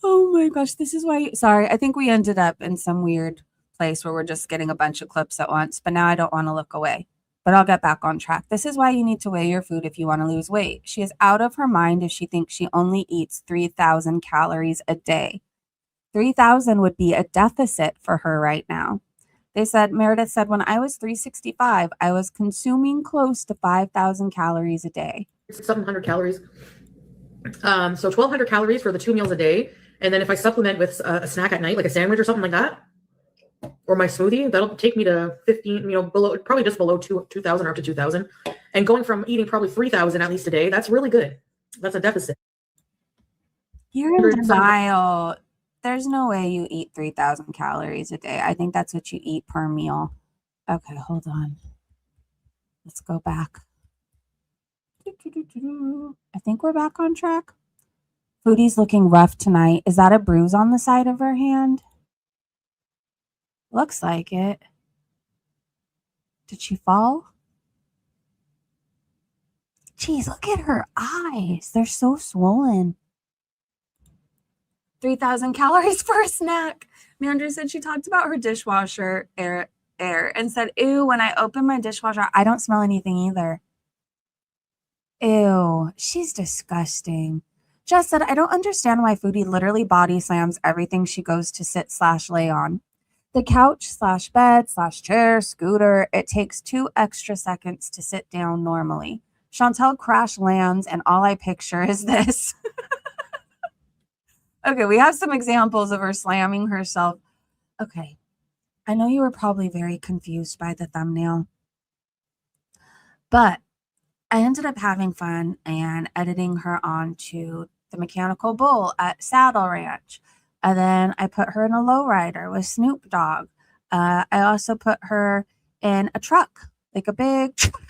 Oh my gosh, this is why. Sorry, I think we ended up in some weird place where we're just getting a bunch of clips at once, but now I don't want to look away. But I'll get back on track. This is why you need to weigh your food if you want to lose weight. She is out of her mind if she thinks she only eats 3,000 calories a day. 3,000 would be a deficit for her right now. Meredith said, when I was 365, I was consuming close to 5,000 calories a day. 700 calories. So 1,200 calories for the 2 meals a day. And then if I supplement with a snack at night, like a sandwich or something like that, or my smoothie, that'll take me to 15, below, probably just below 2,000 or up to 2,000. And going from eating probably 3,000 at least a day, that's really good. That's a deficit. You're in denial. There's no way you eat 3,000 calories a day. I think that's what you eat per meal. Okay, hold on. Let's go back. I think we're back on track. Foodie's looking rough tonight. Is that a bruise on the side of her hand? Looks like it. Did she fall? Jeez, look at her eyes. They're so swollen. 3,000 calories for a snack. Mandra said she talked about her dishwasher air and said, ew, when I open my dishwasher, I don't smell anything either. Ew, she's disgusting. Jess said, I don't understand why Foodie literally body slams everything she goes to sit/lay on. The couch/bed/chair, scooter, it takes 2 extra seconds to sit down normally. Chantal crash lands and all I picture is this. Okay, we have some examples of her slamming herself. Okay, I know you were probably very confused by the thumbnail, but I ended up having fun and editing her onto the mechanical bull at Saddle Ranch. And then I put her in a lowrider with Snoop Dogg. I also put her in a truck, like a big truck.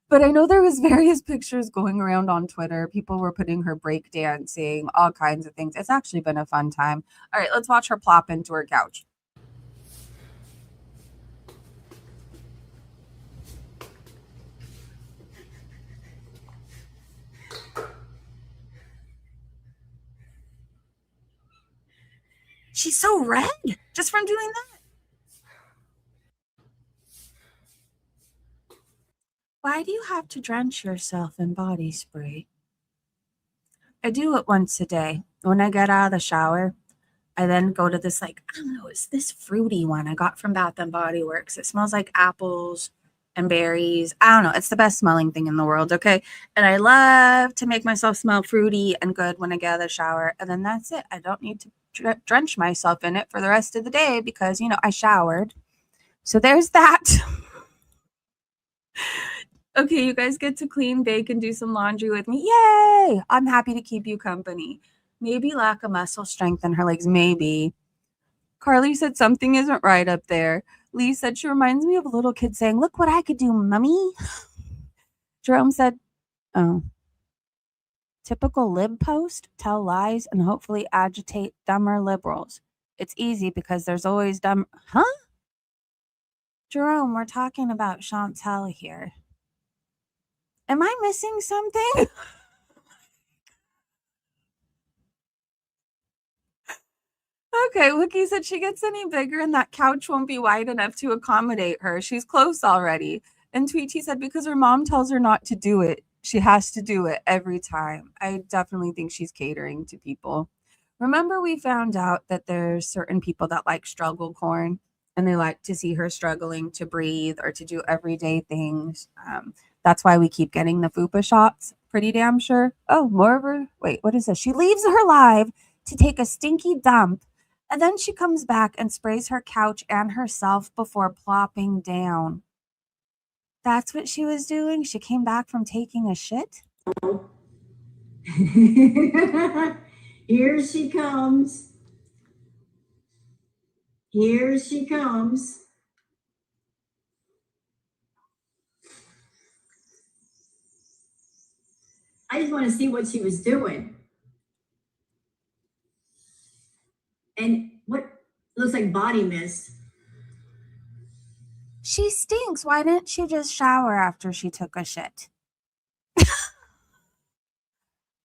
But I know there was various pictures going around on Twitter. People were putting her break dancing, all kinds of things. It's actually been a fun time. All right, let's watch her plop into her couch. She's so red just from doing that. Why do you have to drench yourself in body spray? I do it once a day. When I get out of the shower, I then go to this, I don't know, it's this fruity one I got from Bath and Body Works. It smells like apples and berries. I don't know. It's the best smelling thing in the world, okay? And I love to make myself smell fruity and good when I get out of the shower. And then that's it. I don't need to drench myself in it for the rest of the day because, I showered. So there's that. Okay, you guys get to clean, bake, and do some laundry with me. Yay! I'm happy to keep you company. Maybe lack of muscle strength in her legs. Maybe. Carly said something isn't right up there. Lee said she reminds me of a little kid saying, look what I could do, mummy. Jerome said, oh. Typical lib post, tell lies, and hopefully agitate dumber liberals. It's easy because there's always dumb... Huh? Jerome, we're talking about Chantal here. Am I missing something? Okay, Wookie said she gets any bigger and that couch won't be wide enough to accommodate her. She's close already. And Tweety said because her mom tells her not to do it, she has to do it every time. I definitely think she's catering to people. Remember, we found out that there's certain people that like struggle corn and they like to see her struggling to breathe or to do everyday things. That's why we keep getting the fupa shots. Pretty damn sure. Oh, more of her. Wait, what is this? She leaves her live to take a stinky dump and then she comes back and sprays her couch and herself before plopping down. That's what she was doing? She came back from taking a shit? Here she comes. Here she comes. I just want to see what she was doing. And what looks like body mist. She stinks. Why didn't she just shower after she took a shit?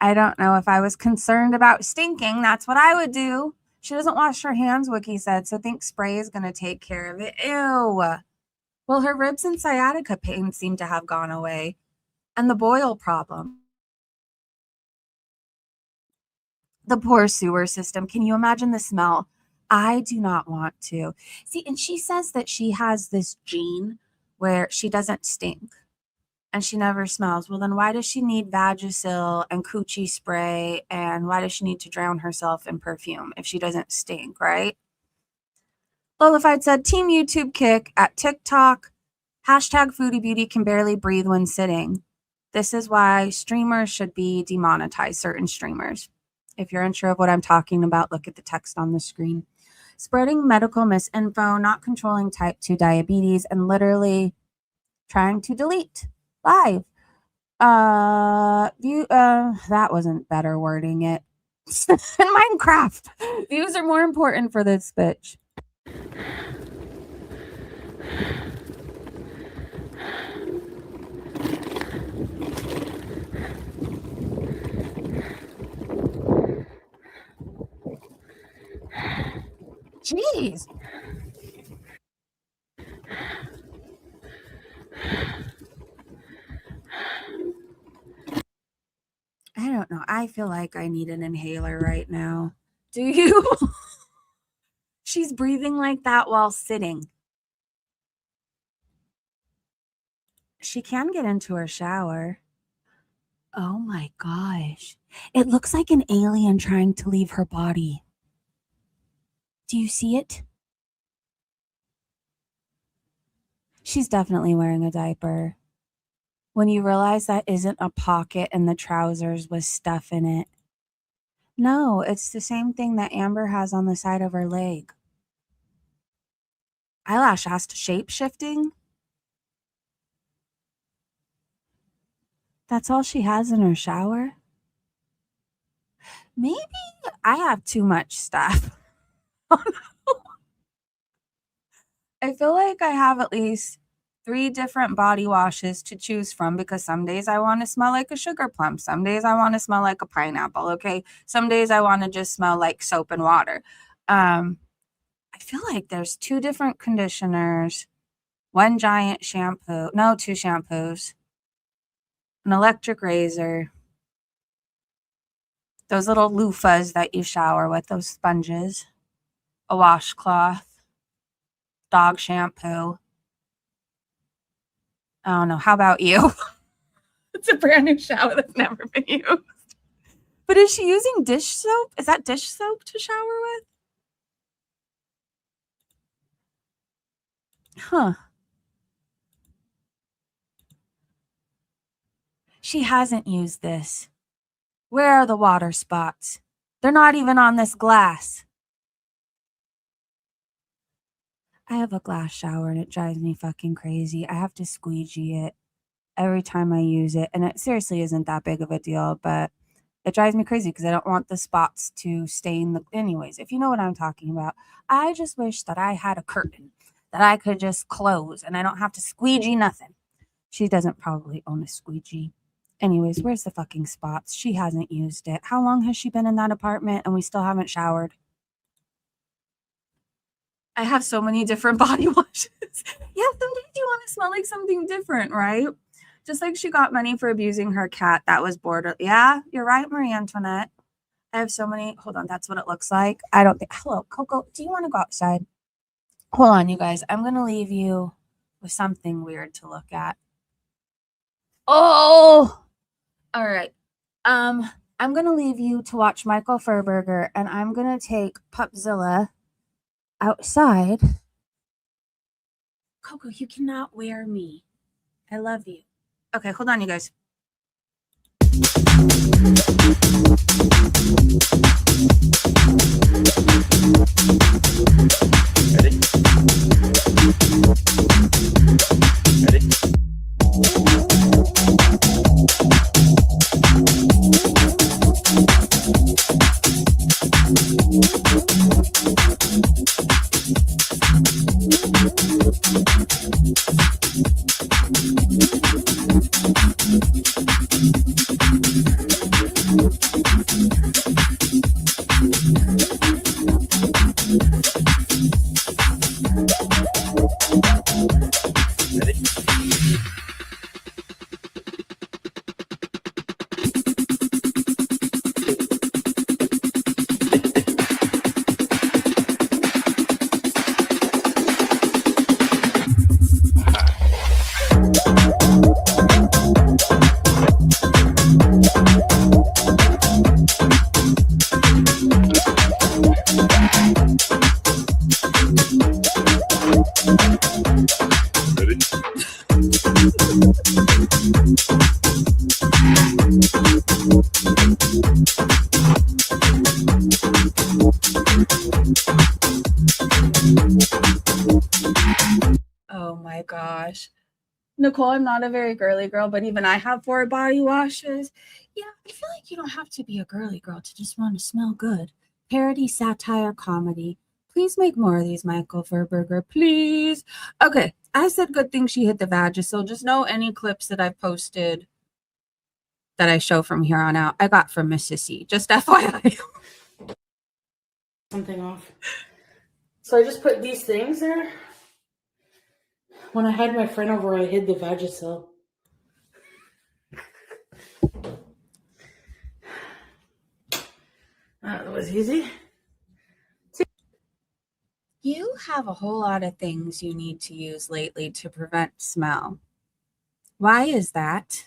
I don't know. If I was concerned about stinking, that's what I would do. She doesn't wash her hands, Wiki said, so think spray is going to take care of it. Ew. Well, her ribs and sciatica pain seem to have gone away. And the boil problem. The poor sewer system. Can you imagine the smell? I do not want to. See, and she says that she has this gene where she doesn't stink and she never smells. Well, then why does she need Vagisil and coochie spray? And why does she need to drown herself in perfume if she doesn't stink, right? Lolified said, Team YouTube kick at TikTok. Hashtag Foodie Beauty can barely breathe when sitting. This is why streamers should be demonetized, certain streamers. If you're unsure of what I'm talking about, look at the text on the screen. Spreading medical misinfo, not controlling type 2 diabetes, and literally trying to delete live. That wasn't better wording it. Minecraft. Views are more important for this bitch. Jeez. I don't know. I feel like I need an inhaler right now. Do you? She's breathing like that while sitting. She can get into her shower. Oh my gosh. It looks like an alien trying to leave her body. Do you see it? She's definitely wearing a diaper. When you realize that isn't a pocket in the trousers with stuff in it. No, it's the same thing that Amber has on the side of her leg. Eyelash asked shape shifting. That's all she has in her shower. Maybe I have too much stuff. I feel like I have at least 3 different body washes to choose from because some days I want to smell like a sugar plum. Some days I want to smell like a pineapple. Okay. Some days I want to just smell like soap and water. I feel like there's 2 different conditioners, 1 giant shampoo. No, 2 shampoos, an electric razor, those little loofahs that you shower with, those sponges, a washcloth, dog shampoo. I don't know. How about you? It's a brand new shower that's never been used. But is she using dish soap? Is that dish soap to shower with? Huh. She hasn't used this. Where are the water spots? They're not even on this glass. I have a glass shower and it drives me fucking crazy. I have to squeegee it every time I use it. And it seriously isn't that big of a deal, but it drives me crazy because I don't want the spots to stain the... Anyways, if you know what I'm talking about, I just wish that I had a curtain that I could just close and I don't have to squeegee nothing. She doesn't probably own a squeegee. Anyways, where's the fucking spots? She hasn't used it. How long has she been in that apartment and we still haven't showered? I have so many different body washes. Yeah, sometimes you want to smell like something different, right? Just like she got money for abusing her cat that was border. Yeah, you're right, Marie Antoinette. I have so many. Hold on, that's what it looks like. I don't think. Hello, Coco. Do you want to go outside? Hold on, you guys. I'm gonna leave you with something weird to look at. Oh, all right. I'm gonna leave you to watch Michael Furberger, and I'm gonna take Pupzilla outside. Coco, you cannot wear me. I love you. Okay, hold on, you guys. Oh my gosh. Nicole, I'm not a very girly girl, but even I have 4 body washes. Yeah, I feel like you don't have to be a girly girl to just want to smell good. Parody, satire, comedy. Please make more of these, Michael Furberger, please. Okay, I said good thing she hit the Vagisil. Just know any clips that I've posted that I show from here on out, I got from Miss Sissy. Just FYI. Something off. So I just put these things there. When I had my friend over, I hid the Vagisil. That was easy. You have a whole lot of things you need to use lately to prevent smell. Why is that?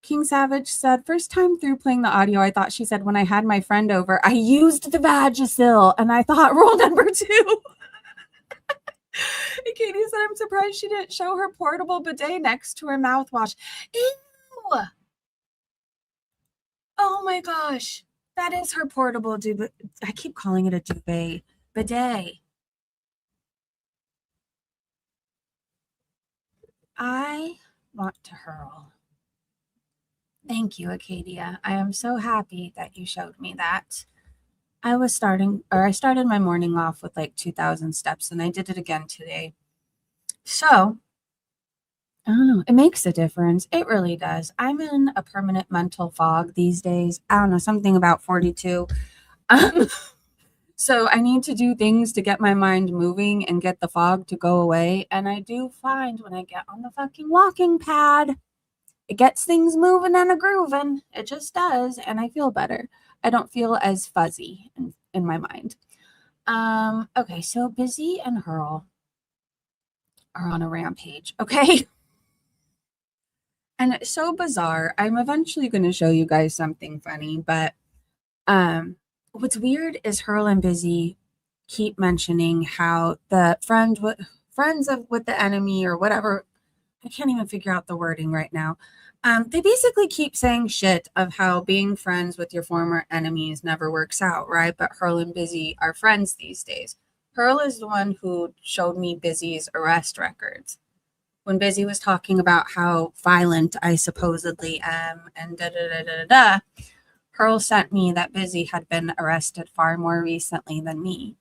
King Savage said, first time through playing the audio, I thought she said, when I had my friend over, I used the Vagisil, and I thought rule number 2. Katie said, I'm surprised she didn't show her portable bidet next to her mouthwash. Ew! Oh my gosh. That is her portable duvet. I keep calling it a duvet. Bidet. I want to hurl. Thank you, Acadia. I am so happy that you showed me that. I started my morning off with like 2,000 steps, and I did it again today. So, I don't know. It makes a difference. It really does. I'm in a permanent mental fog these days. I don't know, something about 42. So I need to do things to get my mind moving and get the fog to go away. And I do find when I get on the fucking walking pad, it gets things moving and a grooving. It just does. And I feel better. I don't feel as fuzzy in my mind. Okay, so Busy and Hurl are on a rampage. Okay. And it's so bizarre. I'm eventually going to show you guys something funny, but what's weird is Hurl and Busy keep mentioning how the friends with the enemy or whatever, I can't even figure out the wording right now. They basically keep saying shit of how being friends with your former enemies never works out, right? But Hurl and Busy are friends these days. Hurl is the one who showed me Busy's arrest records. When Busy was talking about how violent I supposedly am and da-da-da-da-da, Hurl sent me that Busy had been arrested far more recently than me.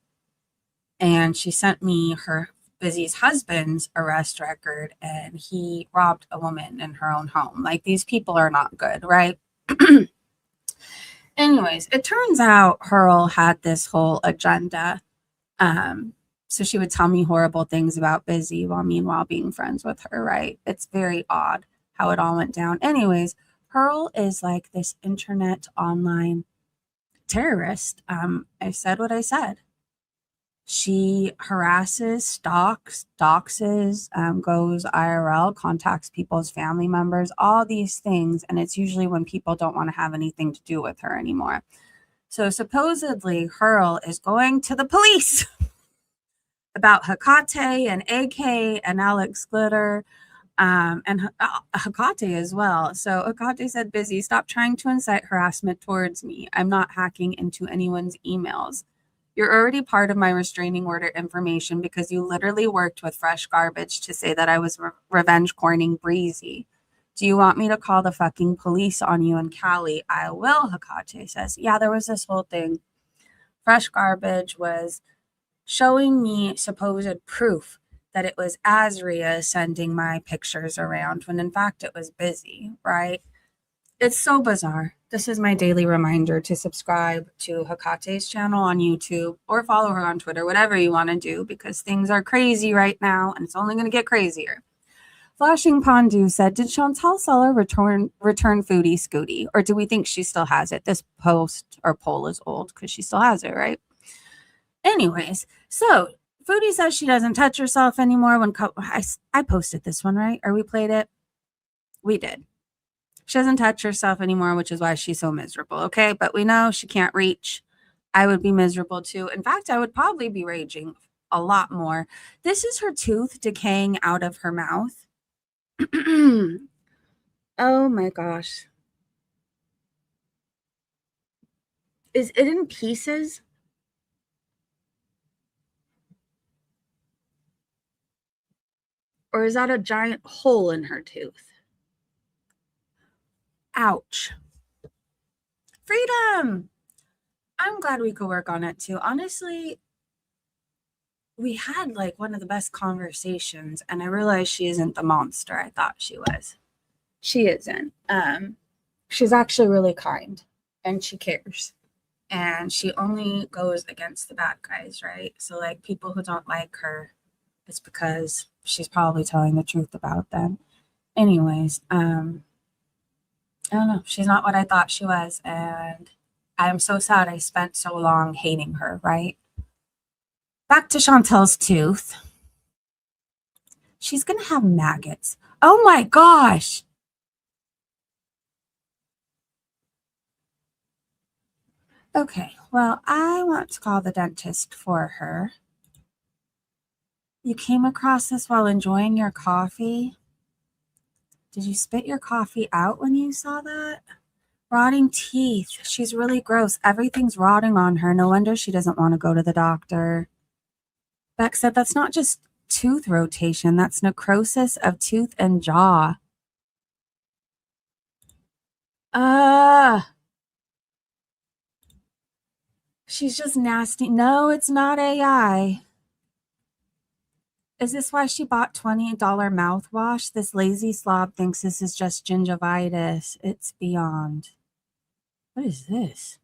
And she sent me her Busy's husband's arrest record, and he robbed a woman in her own home. Like, these people are not good, right? Anyways, it turns out Hurl had this whole agenda. So she would tell me horrible things about Busy while meanwhile being friends with her, right? It's very odd how it all went down. Anyways, Hurl is like this internet online terrorist. I said what I said. She harasses, stalks, doxes, goes IRL, contacts people's family members, all these things. And it's usually when people don't want to have anything to do with her anymore. So supposedly Hurl is going to the police about Hecate and AK and Alex Glitter, and Hecate as well. So Hecate said, busy, stop trying to incite harassment towards me. I'm not hacking into anyone's emails. You're already part of my restraining order information because you literally worked with Fresh Garbage to say that I was revenge corning Breezy. Do you want me to call the fucking police on you and Callie? I will, Hecate says. Yeah, there was this whole thing. Fresh Garbage was showing me supposed proof that it was Azria sending my pictures around when in fact it was Busy, right? It's so bizarre. This is my daily reminder to subscribe to Hecate's channel on YouTube or follow her on Twitter, whatever you want to do, because things are crazy right now and it's only going to get crazier. Flashing Pondu said, did Chantal sell her return Foodie Scooty? Or do we think she still has it? This post or poll is old because she still has it, right? Anyways, so Foodie says she doesn't touch herself anymore. When I posted this one, right? Or we played it? We did. She doesn't touch herself anymore, which is why she's so miserable. Okay, but we know she can't reach. I would be miserable too. In fact, I would probably be raging a lot more. This is her tooth decaying out of her mouth. Oh my gosh. Is it in pieces? Or is that a giant hole in her tooth? Ouch. Freedom. I'm glad we could work on it too. Honestly, we had like one of the best conversations and I realized she isn't the monster I thought she was. She isn't. She's actually really kind and she cares. And she only goes against the bad guys, right? So like people who don't like her, it's because she's probably telling the truth about them. Anyways, I don't know. She's not what I thought she was. And I'm so sad I spent so long hating her, right? Back to Chantal's tooth. She's going to have maggots. Oh my gosh. Okay, well, I want to call the dentist for her. You came across this while enjoying your coffee? Did you spit your coffee out when you saw that? Rotting teeth. She's really gross. Everything's rotting on her. No wonder she doesn't want to go to the doctor. Beck said that's not just tooth rotation. That's necrosis of tooth and jaw. She's just nasty. No, it's not AI. Is this why she bought $20 mouthwash? This lazy slob thinks this is just gingivitis. It's beyond. What is this?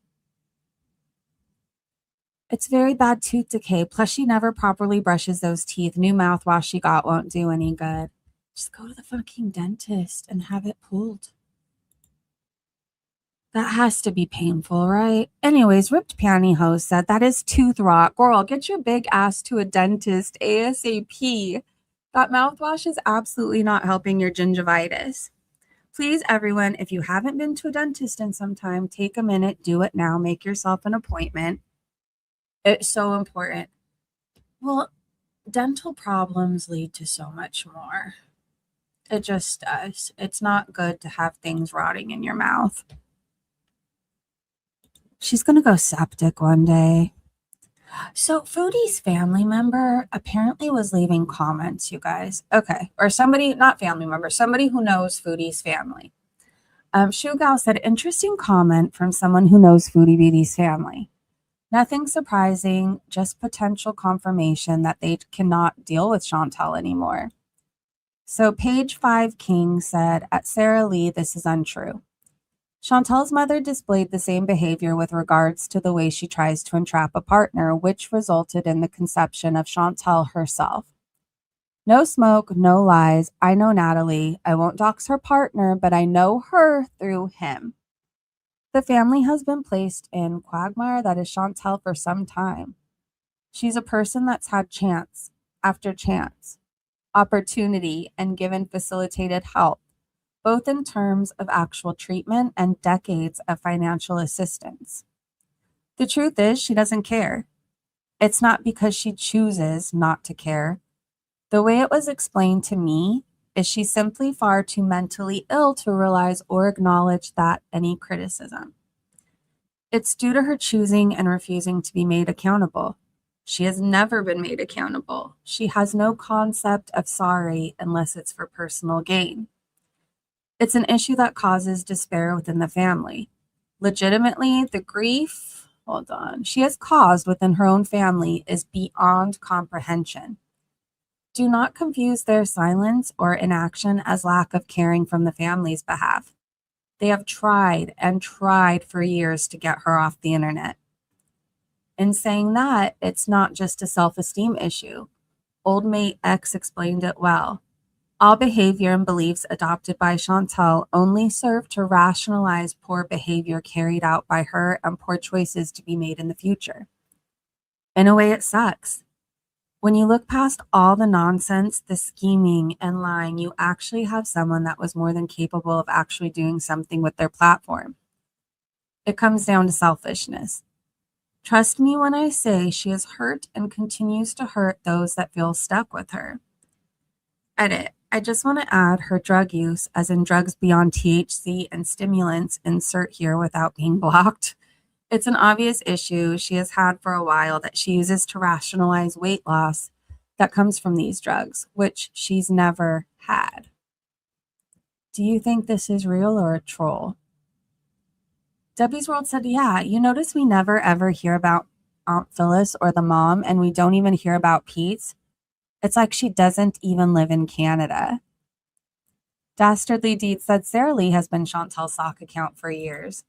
It's very bad tooth decay. Plus, she never properly brushes those teeth. New mouthwash she got won't do any good. Just go to the fucking dentist and have it pulled. That has to be painful, right? Anyways, Ripped Pantyhose said, that is tooth rot. Girl, get your big ass to a dentist ASAP. That mouthwash is absolutely not helping your gingivitis. Please, everyone, if you haven't been to a dentist in some time, take a minute, do it now, make yourself an appointment. It's so important. Well, dental problems lead to so much more. It just does. It's not good to have things rotting in your mouth. She's going to go septic one day. So Foodie's family member apparently was leaving comments, you guys. Okay. Or somebody, not family member, somebody who knows Foodie's family. Shugal said, interesting comment from someone who knows Foodie Beauty's family. Nothing surprising, just potential confirmation that they cannot deal with Chantal anymore. So Page 5 King said, at Sarah Lee, this is untrue. Chantal's mother displayed the same behavior with regards to the way she tries to entrap a partner, which resulted in the conception of Chantal herself. No smoke, no lies. I know Natalie. I won't dox her partner, but I know her through him. The family has been placed in quagmire that is Chantal for some time. She's a person that's had chance after chance, opportunity, and given facilitated help, both in terms of actual treatment and decades of financial assistance. The truth is, she doesn't care. It's not because she chooses not to care. The way it was explained to me is she's simply far too mentally ill to realize or acknowledge that any criticism. It's due to her choosing and refusing to be made accountable. She has never been made accountable. She has no concept of sorry unless it's for personal gain. It's an issue that causes despair within the family. Legitimately, the grief she has caused within her own family is beyond comprehension. Do not confuse their silence or inaction as lack of caring from the family's behalf. They have tried and tried for years to get her off the internet. In saying that, it's not just a self-esteem issue. Old mate X explained it well. All behavior and beliefs adopted by Chantal only serve to rationalize poor behavior carried out by her and poor choices to be made in the future. In a way, it sucks. When you look past all the nonsense, the scheming and lying, you actually have someone that was more than capable of actually doing something with their platform. It comes down to selfishness. Trust me when I say she has hurt and continues to hurt those that feel stuck with her. Edit. I just want to add her drug use, as in drugs beyond THC and stimulants, insert here without being blocked. It's an obvious issue she has had for a while that she uses to rationalize weight loss that comes from these drugs, which she's never had. Do you think this is real or a troll? Debbie's World said, yeah, you notice we never ever hear about Aunt Phyllis or the mom, and we don't even hear about Pete's. It's like she doesn't even live in Canada. Dastardly Deed said Sarah Lee has been Chantal's sock account for years.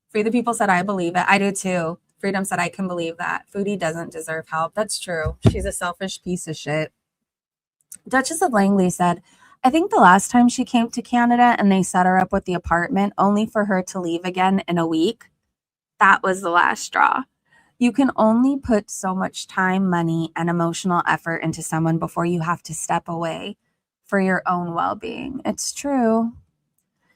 Free the People said, I believe it. I do too. Freedom said, I can believe that. Foodie doesn't deserve help. That's true. She's a selfish piece of shit. Duchess of Langley said, I think the last time she came to Canada and they set her up with the apartment only for her to leave again in a week, that was the last straw. You can only put so much time, money, and emotional effort into someone before you have to step away for your own well-being. It's true.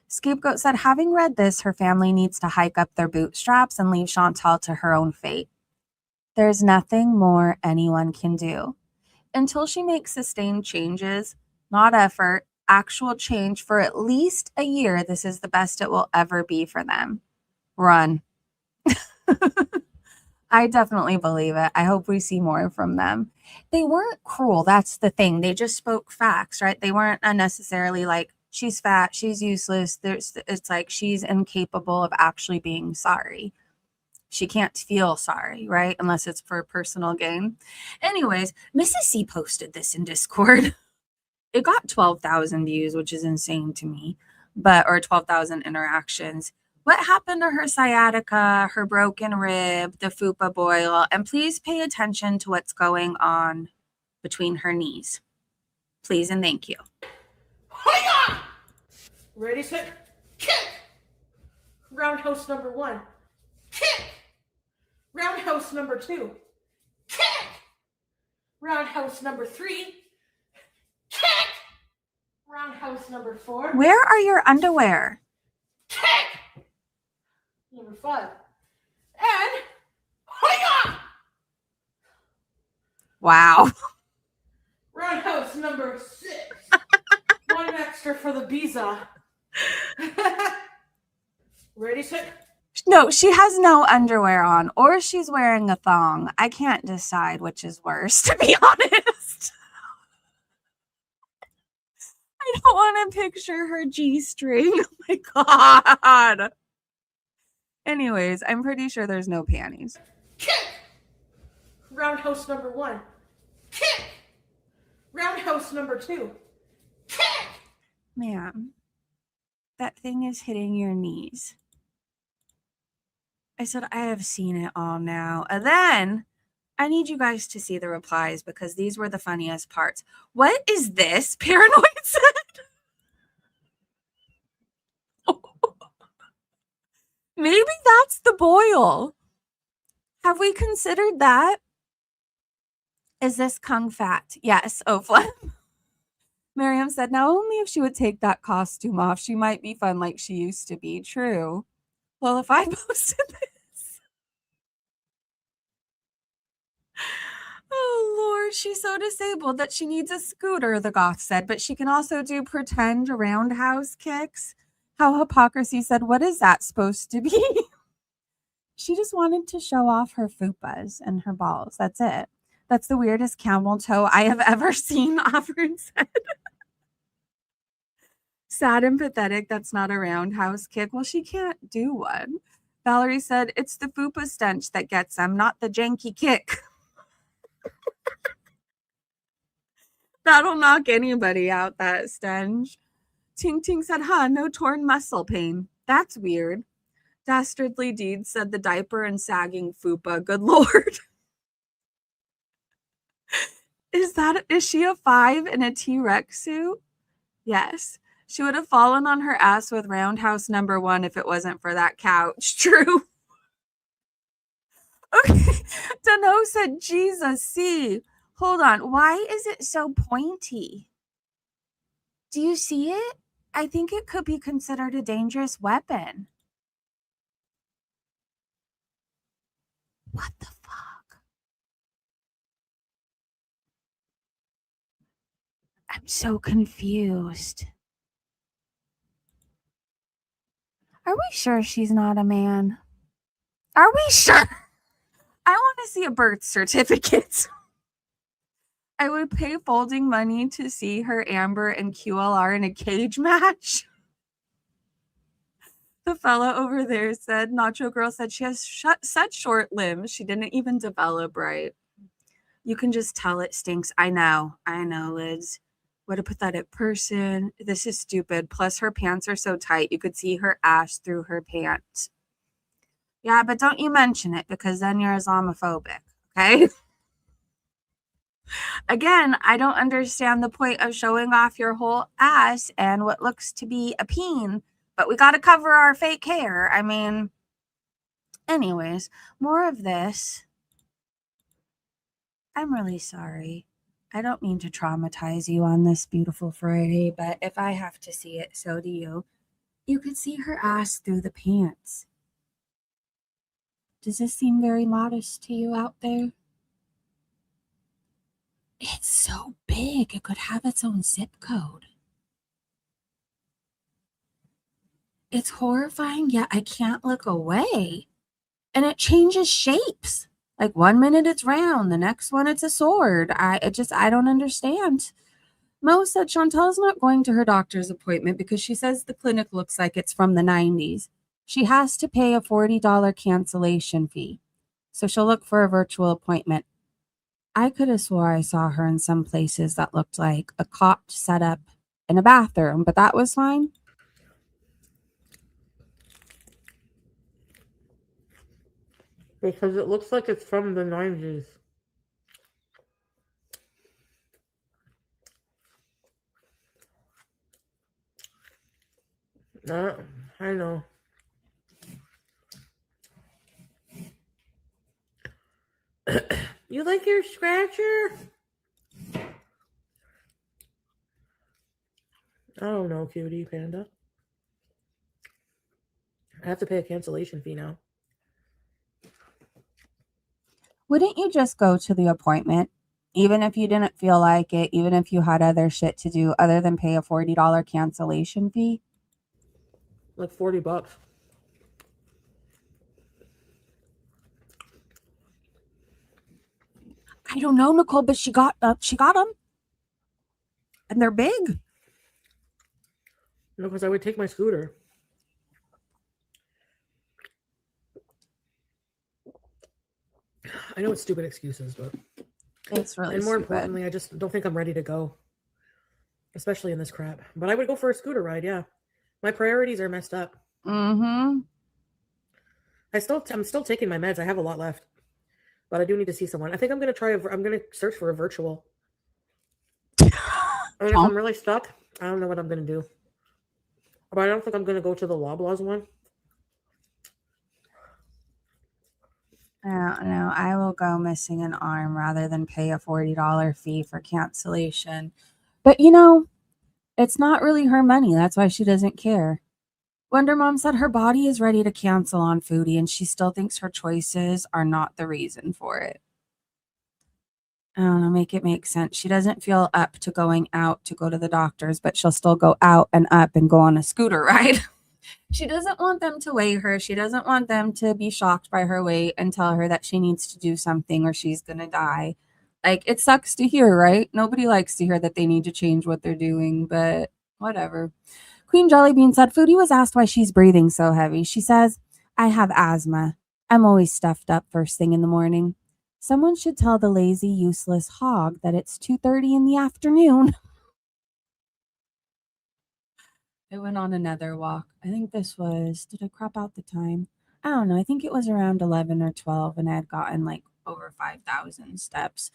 Scapegoat said, having read this, her family needs to hike up their bootstraps and leave Chantal to her own fate. There's nothing more anyone can do. Until she makes sustained changes, not effort, actual change for at least a year, this is the best it will ever be for them. Run. I definitely believe it. I hope we see more from them. They weren't cruel. That's the thing. They just spoke facts, right? They weren't unnecessarily like, she's fat, she's useless. It's like she's incapable of actually being sorry. She can't feel sorry, right? Unless it's for personal gain. Anyways, Mrs. C posted this in Discord. It got 12,000 views, which is insane to me, or 12,000 interactions. What happened to her sciatica, her broken rib, the fupa boil? And please pay attention to what's going on between her knees. Please and thank you. Hiya! Ready, set, kick! Roundhouse number 1. Kick! Roundhouse number 2. Kick! Roundhouse number 3. Kick! Roundhouse number 4. Where are your underwear? Kick! Number 5. And hiya! Wow. Roundhouse number 6. One extra for the visa. Ready, set. No, she has no underwear on, or she's wearing a thong. I can't decide which is worse, to be honest. I don't want to picture her G-string. Oh my God. Anyways, I'm pretty sure there's no panties. Kick! Roundhouse number 1. Kick! Roundhouse number 2. Kick! Ma'am, that thing is hitting your knees. I said, I have seen it all now. And then I need you guys to see the replies because these were the funniest parts. What is this? Paranoid said. Maybe that's the boil. Have we considered that? Is this kung fat? Yes. Oh, Flem. Miriam said, now only if she would take that costume off, she might be fun like she used to be. True. Well, if I posted this. Oh, Lord, she's so disabled that she needs a scooter, the goth said, but she can also do pretend roundhouse kicks. How hypocrisy said, what is that supposed to be? She just wanted to show off her fupas and her balls. That's it. That's the weirdest camel toe I have ever seen, Offred said. Sad and pathetic, that's not a roundhouse kick. Well, she can't do one. Valerie said, it's the fupa stench that gets them, not the janky kick. That'll knock anybody out, that stench. Ting Ting said, no torn muscle pain. That's weird. Dastardly Deeds said the diaper and sagging fupa. Good Lord. Is she a 5 in a T-Rex suit? Yes. She would have fallen on her ass with roundhouse number 1 if it wasn't for that couch. True. Okay. Dano said, Jesus, see. Hold on. Why is it so pointy? Do you see it? I think it could be considered a dangerous weapon. What the fuck? I'm so confused. Are we sure she's not a man? Are we sure? I want to see a birth certificate. I would pay folding money to see her Amber and QLR in a cage match. The fella over there said, Nacho Girl said she has such short limbs. She didn't even develop right. You can just tell it stinks. I know, Liz. What a pathetic person. This is stupid. Plus, her pants are so tight. You could see her ass through her pants. Yeah, but don't you mention it because then you're Islamophobic, okay? Again, I don't understand the point of showing off your whole ass and what looks to be a peen, but we got to cover our fake hair. I mean, anyways, more of this. I'm really sorry. I don't mean to traumatize you on this beautiful Friday, but if I have to see it, so do you. You could see her ass through the pants. Does this seem very modest to you out there? It's so big, it could have its own zip code. It's horrifying, yet I can't look away. And it changes shapes. Like 1 minute it's round, the next one it's a sword. I don't understand. Mo said Chantal's not going to her doctor's appointment because she says the clinic looks like it's from the 90s. She has to pay a $40 cancellation fee. So she'll look for a virtual appointment. I could have swore I saw her in some places that looked like a cot set up in a bathroom, but that was fine. Because it looks like it's from the 90s. I know. You like your scratcher? I don't know, cutie panda. I have to pay a cancellation fee now. Wouldn't you just go to the appointment, even if you didn't feel like it, even if you had other shit to do other than pay a $40 cancellation fee? Like $40. I don't know, Nicole, but she got them, and they're big. No, because I would take my scooter. I know it's stupid excuses, but It's really and more stupid. importantly, I just don't think I'm ready to go, especially in this crap. But I would go for a scooter ride. Yeah, my priorities are messed up. Mm-hmm. I'm still taking my meds. I have a lot left, but I do need to see someone. I think I'm gonna I'm gonna search for a virtual. I mean, if I'm really stuck, I don't know what I'm gonna do. But I don't think I'm gonna go to the Loblaws one. I don't know. I will go missing an arm rather than pay a $40 fee for cancellation. But it's not really her money. That's why she doesn't care. Wonder Mom said her body is ready to cancel on Foodie and she still thinks her choices are not the reason for it. I don't know, make it make sense. She doesn't feel up to going out to go to the doctors, but she'll still go out and up and go on a scooter ride. She doesn't want them to weigh her. She doesn't want them to be shocked by her weight and tell her that she needs to do something or she's going to die. Like, it sucks to hear, right? Nobody likes to hear that they need to change what they're doing, but whatever. Queen Jellybean said Foodie was asked why she's breathing so heavy. She says, I have asthma. I'm always stuffed up first thing in the morning. Someone should tell the lazy, useless hog that it's 2:30 in the afternoon. I went on another walk. I think this was, did I crop out the time? I don't know. I think it was around 11 or 12 and I had gotten like over 5,000 steps.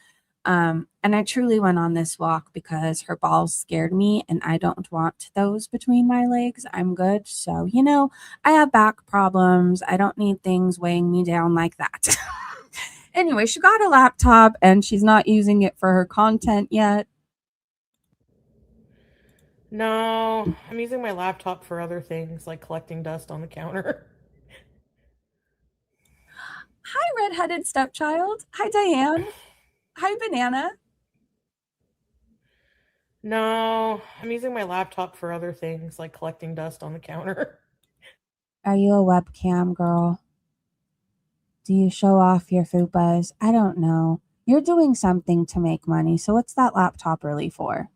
And I truly went on this walk because her balls scared me and I don't want those between my legs. I'm good. So, I have back problems. I don't need things weighing me down like that. Anyway, she got a laptop and she's not using it for her content yet. No, I'm using my laptop for other things like collecting dust on the counter. Hi, redheaded stepchild. Hi, Diane. Hi, Banana. No, I'm using my laptop for other things like collecting dust on the counter. Are you a webcam girl? Do you show off your fupas? I don't know. You're doing something to make money, so what's that laptop really for?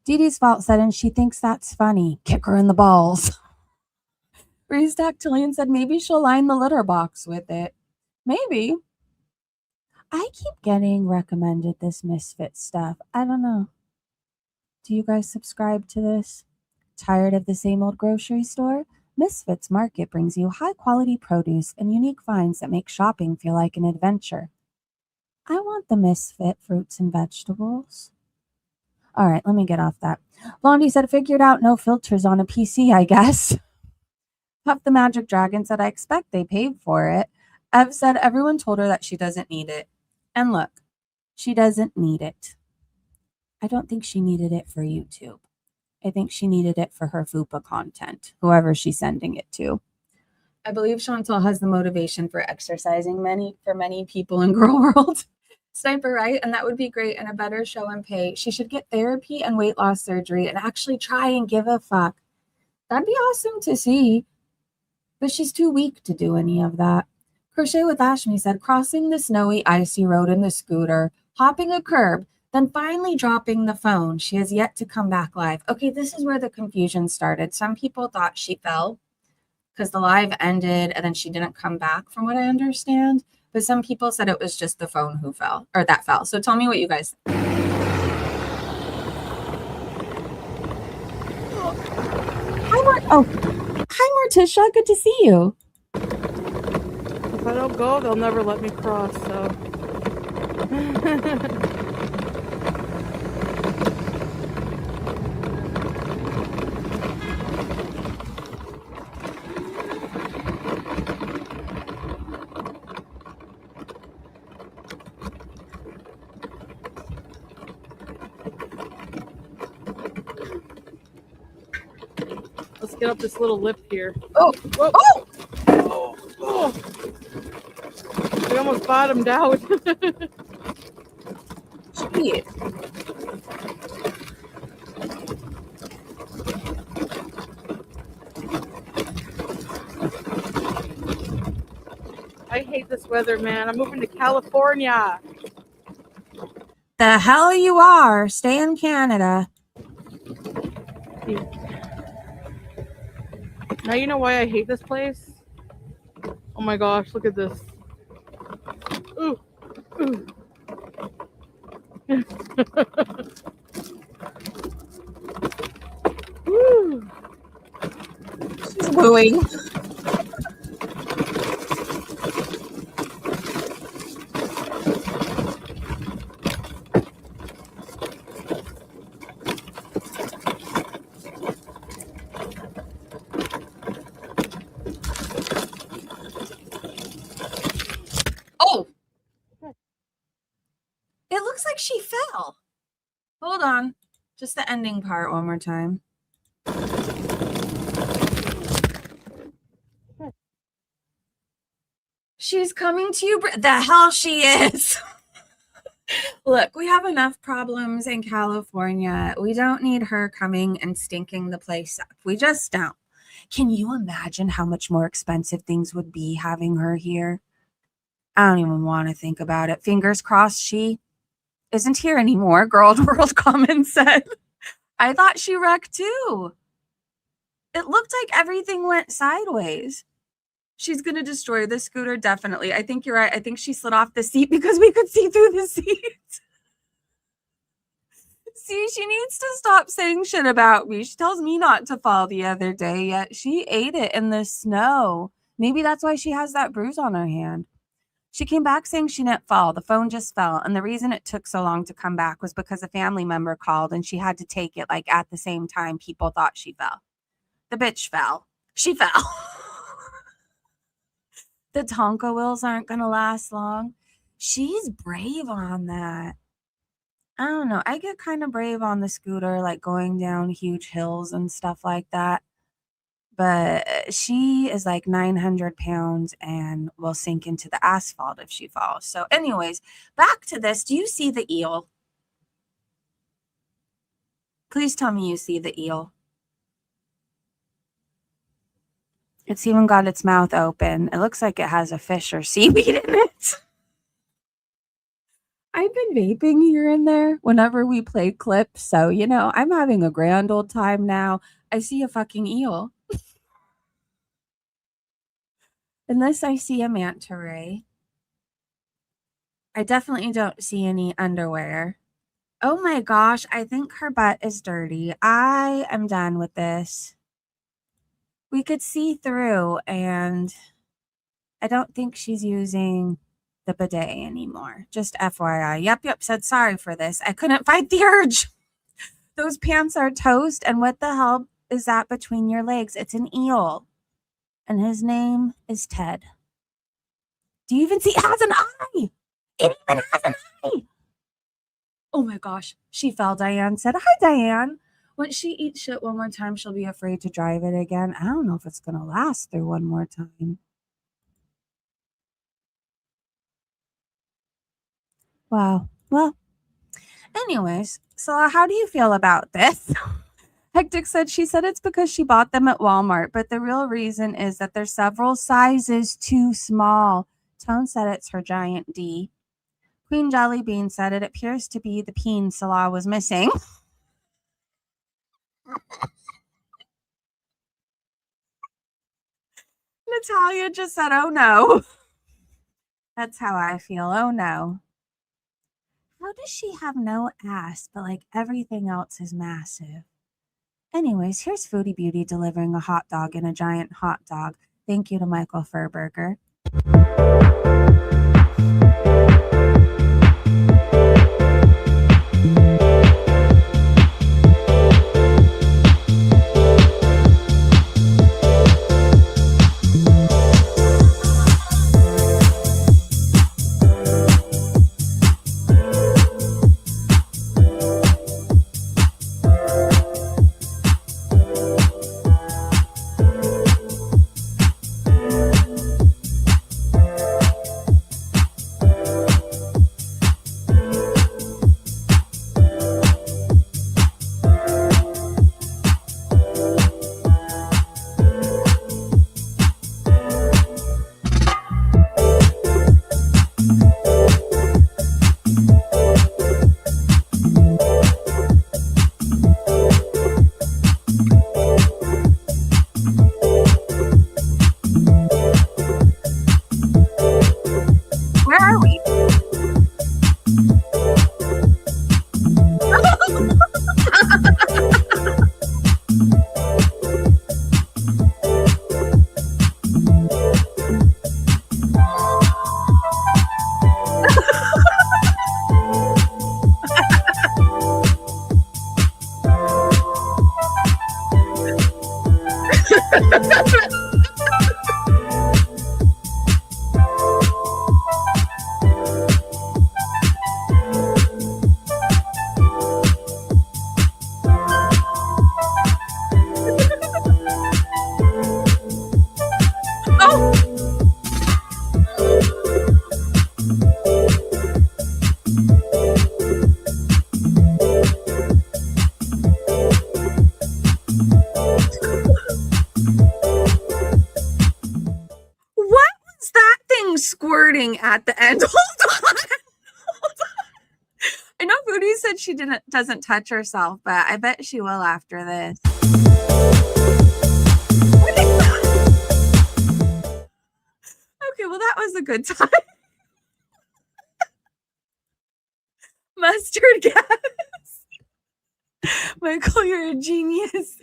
Dee Dee's Fault said, and she thinks that's funny. Kick her in the balls. Reese Dactylian said maybe she'll line the litter box with it. Maybe. I keep getting recommended this Misfit stuff. I don't know. Do you guys subscribe to this? Tired of the same old grocery store? Misfits Market brings you high-quality produce and unique finds that make shopping feel like an adventure. I want the Misfit fruits and vegetables. All right, let me get off that. Blondie said, figured out no filters on a PC, I guess. Puff the Magic Dragon said, I expect they paid for it. Ev said everyone told her that she doesn't need it. And look, she doesn't need it. I don't think she needed it for YouTube. I think she needed it for her FUPA content, whoever she's sending it to. I believe Chantal has the motivation for exercising for many people in Girl World. Sniper, right? And that would be great and a better show and pay. She should get therapy and weight loss surgery and actually try and give a fuck. That'd be awesome to see. But she's too weak to do any of that. Crochet with Ashmi said, crossing the snowy, icy road in the scooter, hopping a curb, then finally dropping the phone. She has yet to come back live. Okay, this is where the confusion started. Some people thought she fell because the live ended and then she didn't come back, from what I understand. But some people said it was just the phone who fell, or that fell. So tell me what you guys think. Hi, Morticia. Good to see you. If I don't go, they'll never let me cross, so. Let's get up this little lip here. Oh, Whoa. oh! Oh, oh. We almost bottomed out. Shit. I hate this weather, man. I'm moving to California. The hell you are. Stay in Canada. Now you know why I hate this place? Oh my gosh, look at this. Ooh. Ooh. Woo. She's wooing. she fell. Hold on. Just the ending part one more time. She's coming to you. The hell she is. Look, we have enough problems in California. We don't need her coming and stinking the place up. We just don't. Can you imagine how much more expensive things would be having her here? I don't even want to think about it. Fingers crossed she isn't here anymore, Girl World Comments said. I thought she wrecked too. It looked like everything went sideways. She's going to destroy the scooter, definitely. I think you're right. I think she slid off the seat because we could see through the seat. See, she needs to stop saying shit about me. She tells me not to fall the other day, yet she ate it in the snow. Maybe that's why she has that bruise on her hand. She came back saying she didn't fall. The phone just fell. And the reason it took so long to come back was because a family member called and she had to take it like at the same time people thought she fell. The bitch fell. She fell. The Tonka wheels aren't going to last long. She's brave on that. I don't know. I get kind of brave on the scooter, like going down huge hills and stuff like that. But she is like 900 pounds and will sink into the asphalt if she falls. So anyways, back to this. Do you see the eel? Please tell me you see the eel. It's even got its mouth open. It looks like it has a fish or seaweed in it. I've been vaping here and there whenever we play clips. So, you know, I'm having a grand old time now. I see a fucking eel. Unless I see a manta ray. I definitely don't see any underwear. Oh my gosh, I think her butt is dirty. I am done with this. We could see through, and I don't think she's using the bidet anymore. Just FYI. Yep, said sorry for this. I couldn't fight the urge. Those pants are toast, and what the hell is that between your legs? It's an eel. And his name is Ted. Do you even see? It has an eye. It even has an eye. Oh my gosh. She fell, Diane said. Hi, Diane. Once she eats shit one more time, she'll be afraid to drive it again. I don't know if it's going to last through one more time. Wow. Well, anyways, so how do you feel about this? Hectic said she said it's because she bought them at Walmart, but the real reason is that they're several sizes too small. Tone said it's her giant D. Queen Jellybean said it appears to be the peen Salah was missing. Natalia just said, oh no. That's how I feel. Oh no. How does she have no ass, but like everything else is massive? Anyways, here's Foodie Beauty delivering a hot dog in a giant hot dog. Thank you to Michael Furberger. recording at the end. Hold on. I know Foodie said she doesn't touch herself, but I bet she will after this. Okay, well, that was a good time. Mustard gas. Michael, you're a genius.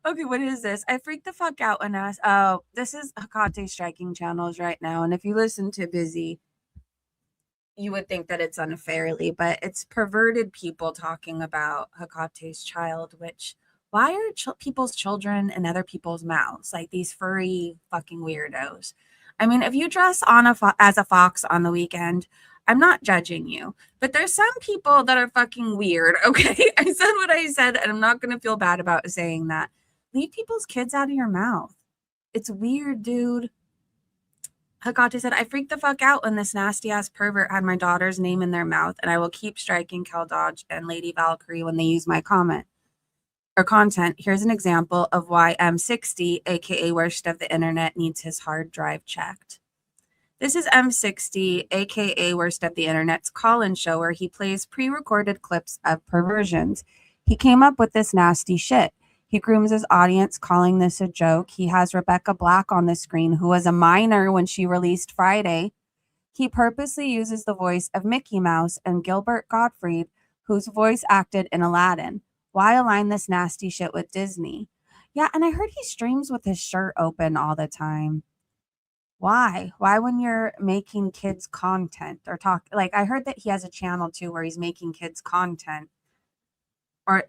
Okay, what is this? I freaked the fuck out when I asked. Oh, this is Hakate striking channels right now. And if you listen to Busy, you would think that it's unfairly, but it's perverted people talking about Hakate's child, which why are people's children in other people's mouths? Like these furry fucking weirdos. I mean, if you dress on as a fox on the weekend, I'm not judging you, but there's some people that are fucking weird. Okay. I said what I said, and I'm not going to feel bad about saying that. Leave people's kids out of your mouth. It's weird, dude. Hakate said, I freaked the fuck out when this nasty ass pervert had my daughter's name in their mouth, and I will keep striking Cal Dodge and Lady Valkyrie when they use my comment or content. Here's an example of why M60, aka Worst of the Internet, needs his hard drive checked. This is M60, aka Worst of the Internet's call-in show where he plays pre-recorded clips of perversions. He came up with this nasty shit. He grooms his audience, calling this a joke. He has Rebecca Black on the screen, who was a minor when she released Friday. He purposely uses the voice of Mickey Mouse and Gilbert Gottfried, whose voice acted in Aladdin. Why align this nasty shit with Disney? Yeah, and I heard he streams with his shirt open all the time. Why? Why when you're making kids content or talk? Like, I heard that he has a channel too where he's making kids content, or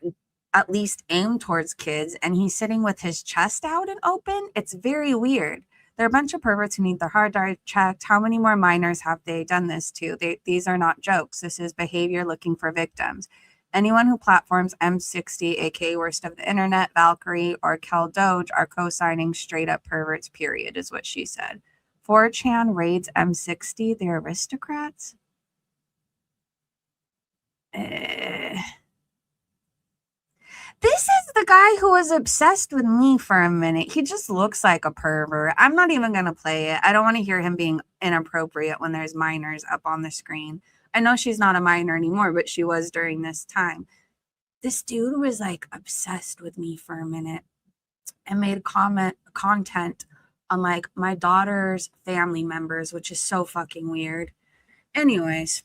at least aimed towards kids, and he's sitting with his chest out and open. It's very weird. They're a bunch of perverts who need their hard drive checked. How many more minors have they done this to? These are not jokes. This is behavior looking for victims. Anyone who platforms M60, aka Worst of the Internet, Valkyrie, or Kel Doge are co-signing straight up perverts, period, is what she said. 4chan raids M60. They're aristocrats? This is the guy who was obsessed with me for a minute. He just looks like a pervert. I'm not even going to play it. I don't want to hear him being inappropriate when there's minors up on the screen. I know she's not a minor anymore, but she was during this time. This dude was like obsessed with me for a minute and made content on like my daughter's family members, which is so fucking weird. Anyways.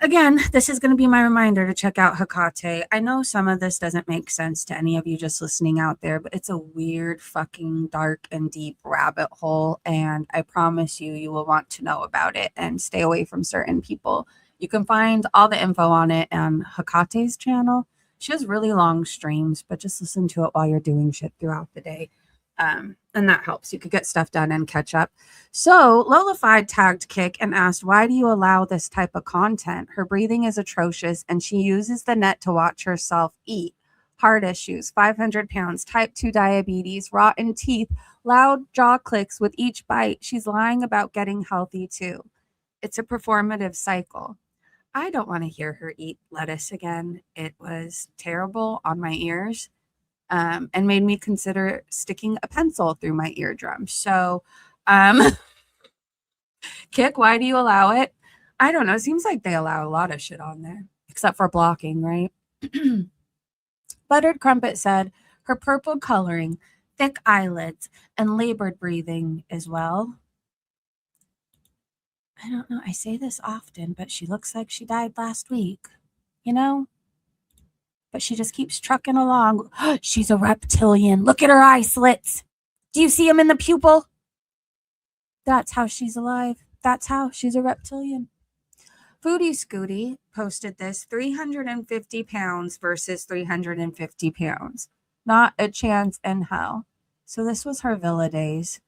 Again, this is going to be my reminder to check out Hakate. I know some of this doesn't make sense to any of you just listening out there, but it's a weird, fucking dark and deep rabbit hole, and I promise you, you will want to know about it and stay away from certain people. You can find all the info on it on Hakate's channel. She has really long streams, but just listen to it while you're doing shit throughout the day. And that helps. You could get stuff done and catch up. So Lolafied tagged Kick and asked, why do you allow this type of content? Her breathing is atrocious and she uses the net to watch herself eat. Heart issues, 500 pounds, type 2 diabetes, rotten teeth, loud jaw clicks with each bite. She's lying about getting healthy too. It's a performative cycle. I don't want to hear her eat lettuce again. It was terrible on my ears. And made me consider sticking a pencil through my eardrum. So, Kick, why do you allow it? I don't know. It seems like they allow a lot of shit on there, except for blocking, right? Buttered Crumpet said her purple coloring, thick eyelids, and labored breathing as well. I don't know. I say this often, but she looks like she died last week, you know? But she just keeps trucking along. She's a reptilian. Look at her eye slits. Do you see them in the pupil? That's how she's alive. That's how she's a reptilian. Foodie Scooty posted this 350 pounds versus 350 pounds. Not a chance in hell. So this was her villa days.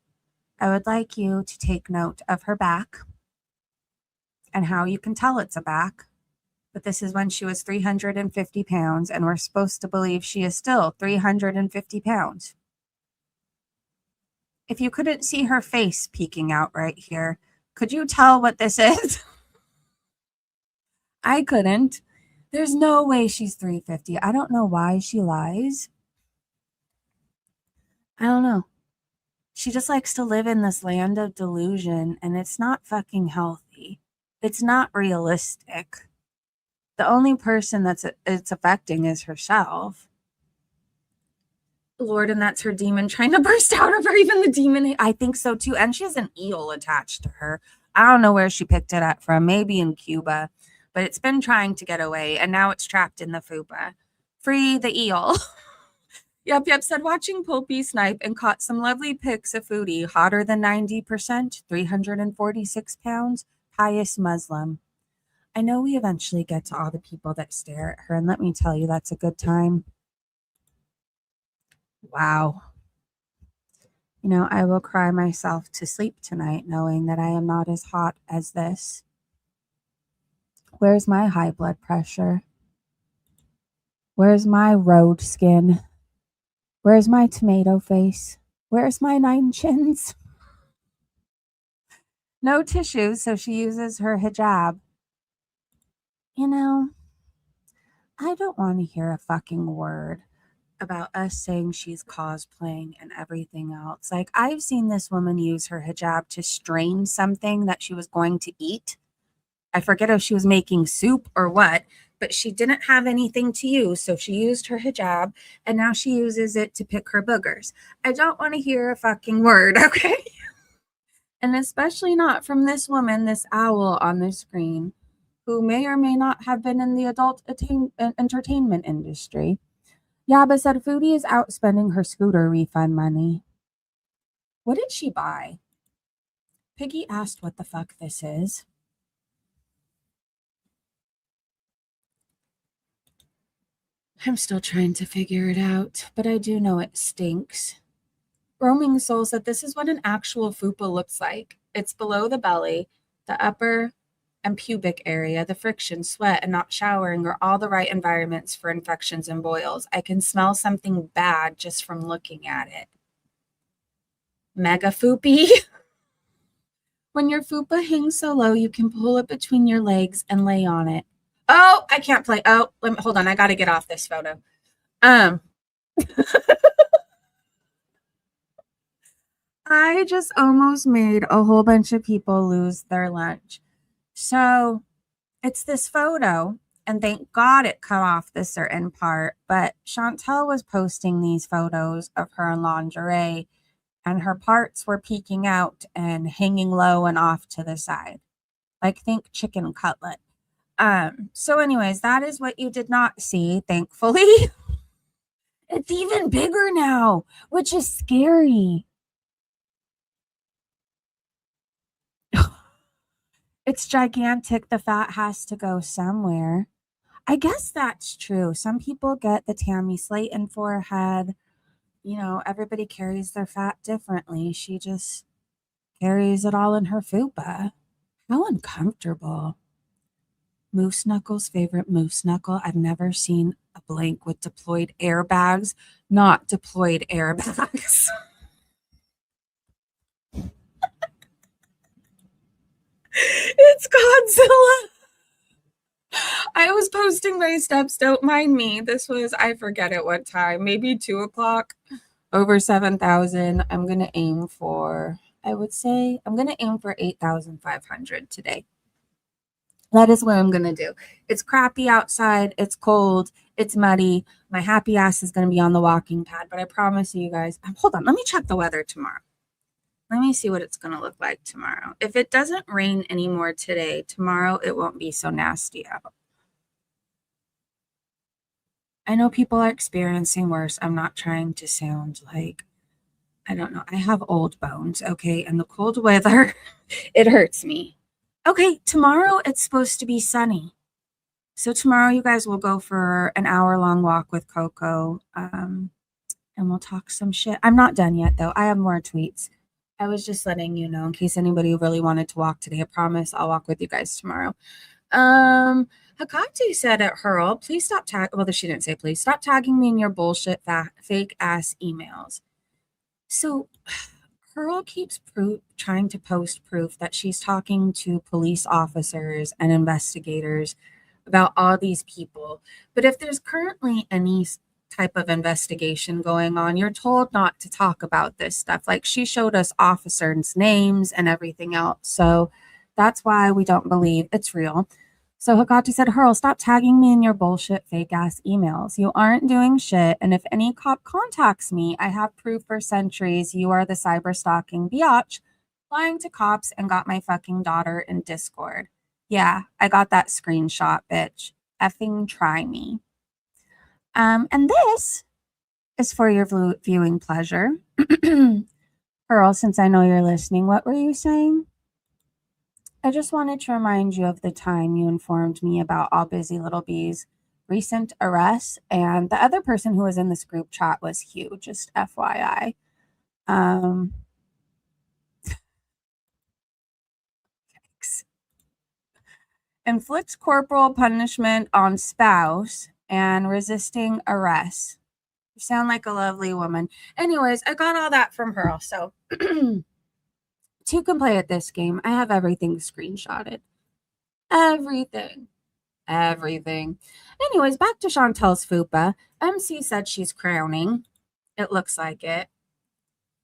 I would like you to take note of her back and how you can tell it's a back. But this is when she was 350 pounds, and we're supposed to believe she is still 350 pounds. If you couldn't see her face peeking out right here, could you tell what this is? I couldn't. There's no way she's 350. I don't know why she lies. I don't know. She just likes to live in this land of delusion, and it's not fucking healthy. It's not realistic. The only person it's affecting is herself. Lord, and that's her demon trying to burst out of her. Even the demon, I think so too. And she has an eel attached to her. I don't know where she picked it up from, maybe in Cuba, but it's been trying to get away, and now it's trapped in the fupa. Free the eel. Yep, said watching Pulpy snipe and caught some lovely pics of Foodie, hotter than 90%, 346 pounds, pious Muslim. I know we eventually get to all the people that stare at her, and let me tell you, that's a good time. Wow. You know, I will cry myself to sleep tonight knowing that I am not as hot as this. Where's my high blood pressure? Where's my road skin? Where's my tomato face? Where's my 9 chins? No tissues, so she uses her hijab. You know, I don't want to hear a fucking word about us saying she's cosplaying and everything else. Like, I've seen this woman use her hijab to strain something that she was going to eat. I forget if she was making soup or what, but she didn't have anything to use, so she used her hijab, and now she uses it to pick her boogers. I don't want to hear a fucking word, okay? And especially not from this woman, this owl on the screen, who may or may not have been in the adult entertainment industry. Yaba said Foodie is out spending her scooter refund money. What did she buy? Piggy asked what the fuck this is. I'm still trying to figure it out, but I do know it stinks. Roaming Soul said this is what an actual fupa looks like. It's below the belly, the upper and pubic area, the friction, sweat, and not showering are all the right environments for infections and boils. I can smell something bad just from looking at it. Mega foopy. When your fupa hangs so low, you can pull it between your legs and lay on it. Oh, I can't play. Oh, hold on. I got to get off this photo. I just almost made a whole bunch of people lose their lunch. So it's this photo, and thank God it cut off the certain part, but Chantal was posting these photos of her in lingerie, and her parts were peeking out and hanging low and off to the side. Like, think chicken cutlet. So anyways, that is what you did not see, thankfully. It's even bigger now, which is scary. It's gigantic. The fat has to go somewhere. I guess that's true. Some people get the Tammy Slayton forehead. You know, everybody carries their fat differently. She just carries it all in her fupa. How uncomfortable. Moose Knuckles' favorite moose knuckle. I've never seen a blank with deployed airbags, not deployed airbags. It's Godzilla. I was posting my steps. Don't mind me. This was, I forget at what time, maybe 2:00, over 7,000. I'm going to aim for, I would say, I'm going to aim for 8,500 today. That is what I'm going to do. It's crappy outside. It's cold. It's muddy. My happy ass is going to be on the walking pad, but I promise you guys, hold on. Let me check the weather tomorrow. Let me see what it's going to look like tomorrow. If it doesn't rain anymore today, tomorrow it won't be so nasty out. I know people are experiencing worse. I'm not trying to sound like, I don't know. I have old bones, okay? And the cold weather, it hurts me. Okay, tomorrow it's supposed to be sunny. So tomorrow you guys will go for an hour-long walk with Coco, and we'll talk some shit. I'm not done yet, though. I have more tweets. I was just letting you know in case anybody really wanted to walk today. I promise I'll walk with you guys tomorrow. Hakate said at Hurl, please stop tagging. Well, she didn't say please. Stop tagging me in your bullshit, fake-ass emails. So Hurl keeps trying to post proof that she's talking to police officers and investigators about all these people. But if there's currently any type of investigation going on. You're told not to talk about this stuff. Like, she showed us officers' names and everything else. So that's why we don't believe it's real. So Hagati said, Hurl, stop tagging me in your bullshit fake ass emails. You aren't doing shit. And if any cop contacts me, I have proof for centuries you are the cyber stalking biatch lying to cops and got my fucking daughter in Discord. Yeah, I got that screenshot, bitch. Effing try me. And this is for your viewing pleasure. Pearl, since I know you're listening, what were you saying? I just wanted to remind you of the time you informed me about All Busy Little Bee's recent arrest, and the other person who was in this group chat was Hugh, just FYI. Inflicts corporal punishment on spouse and resisting arrest. You sound like a lovely woman. Anyways, I got all that from her. So two can play at this game. I have everything screenshotted. Everything. Anyways, back to Chantal's fupa. MC said she's crowning. It looks like it.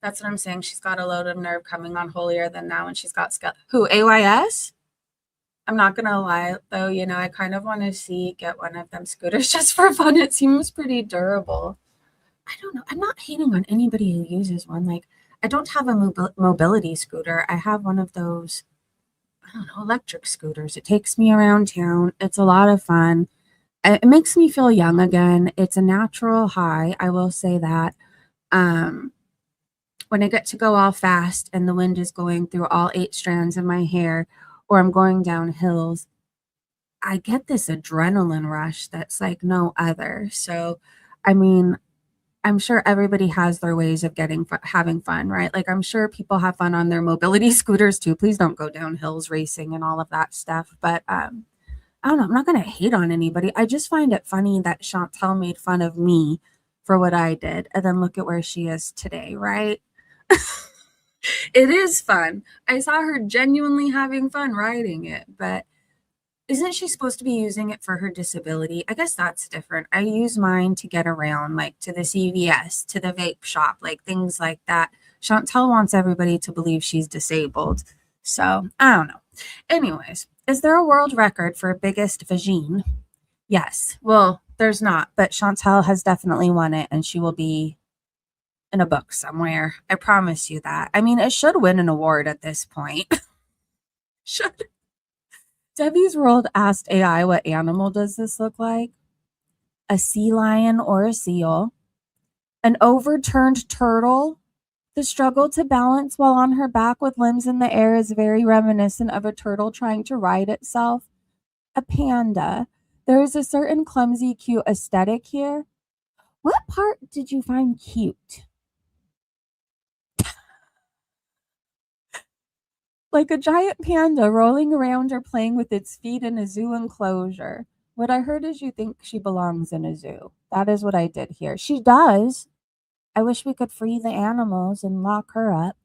That's what I'm saying. She's got a load of nerve coming on holier than now, and she's got who? AYS? I'm not gonna lie though, you know, I kind of want to get one of them scooters just for fun. It seems pretty durable. I don't know. I'm not hating on anybody who uses one. Like, I don't have a mobility scooter. I have one of those, I don't know, electric scooters. It takes me around town. It's a lot of fun. It makes me feel young again. It's a natural high. I will say that. When I get to go all fast and the wind is going through all 8 strands of my hair, or I'm going down hills, I get this adrenaline rush that's like no other. So, I mean, I'm sure everybody has their ways of having fun, right? Like, I'm sure people have fun on their mobility scooters too. Please don't go down hills racing and all of that stuff. But I don't know. I'm not going to hate on anybody. I just find it funny that Chantal made fun of me for what I did. And then look at where she is today, right? It is fun. I saw her genuinely having fun riding it, but isn't she supposed to be using it for her disability? I guess that's different. I use mine to get around, like to the CVS, to the vape shop, like things like that. Chantal wants everybody to believe she's disabled. So, I don't know. Anyways, is there a world record for biggest vagine? Yes. Well, there's not, but Chantal has definitely won it, and she will be in a book somewhere. I promise you that. I mean, it should win an award at this point. Should. Debbie's World asked AI, what animal does this look like? A sea lion or a seal? An overturned turtle? The struggle to balance while on her back with limbs in the air is very reminiscent of a turtle trying to ride itself. A panda. There is a certain clumsy, cute aesthetic here. What part did you find cute? Like a giant panda rolling around or playing with its feet in a zoo enclosure. What I heard is you think she belongs in a zoo. That is what I did here. She does. I wish we could free the animals and lock her up.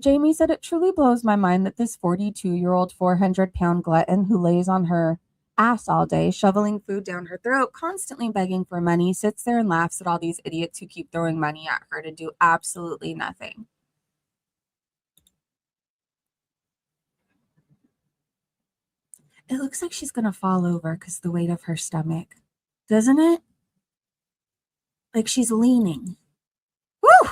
Jamie said, it truly blows my mind that this 42-year-old 400-pound glutton who lays on her ass all day, shoveling food down her throat, constantly begging for money, sits there and laughs at all these idiots who keep throwing money at her to do absolutely nothing. It looks like she's going to fall over because the weight of her stomach. Doesn't it? Like she's leaning. Woo!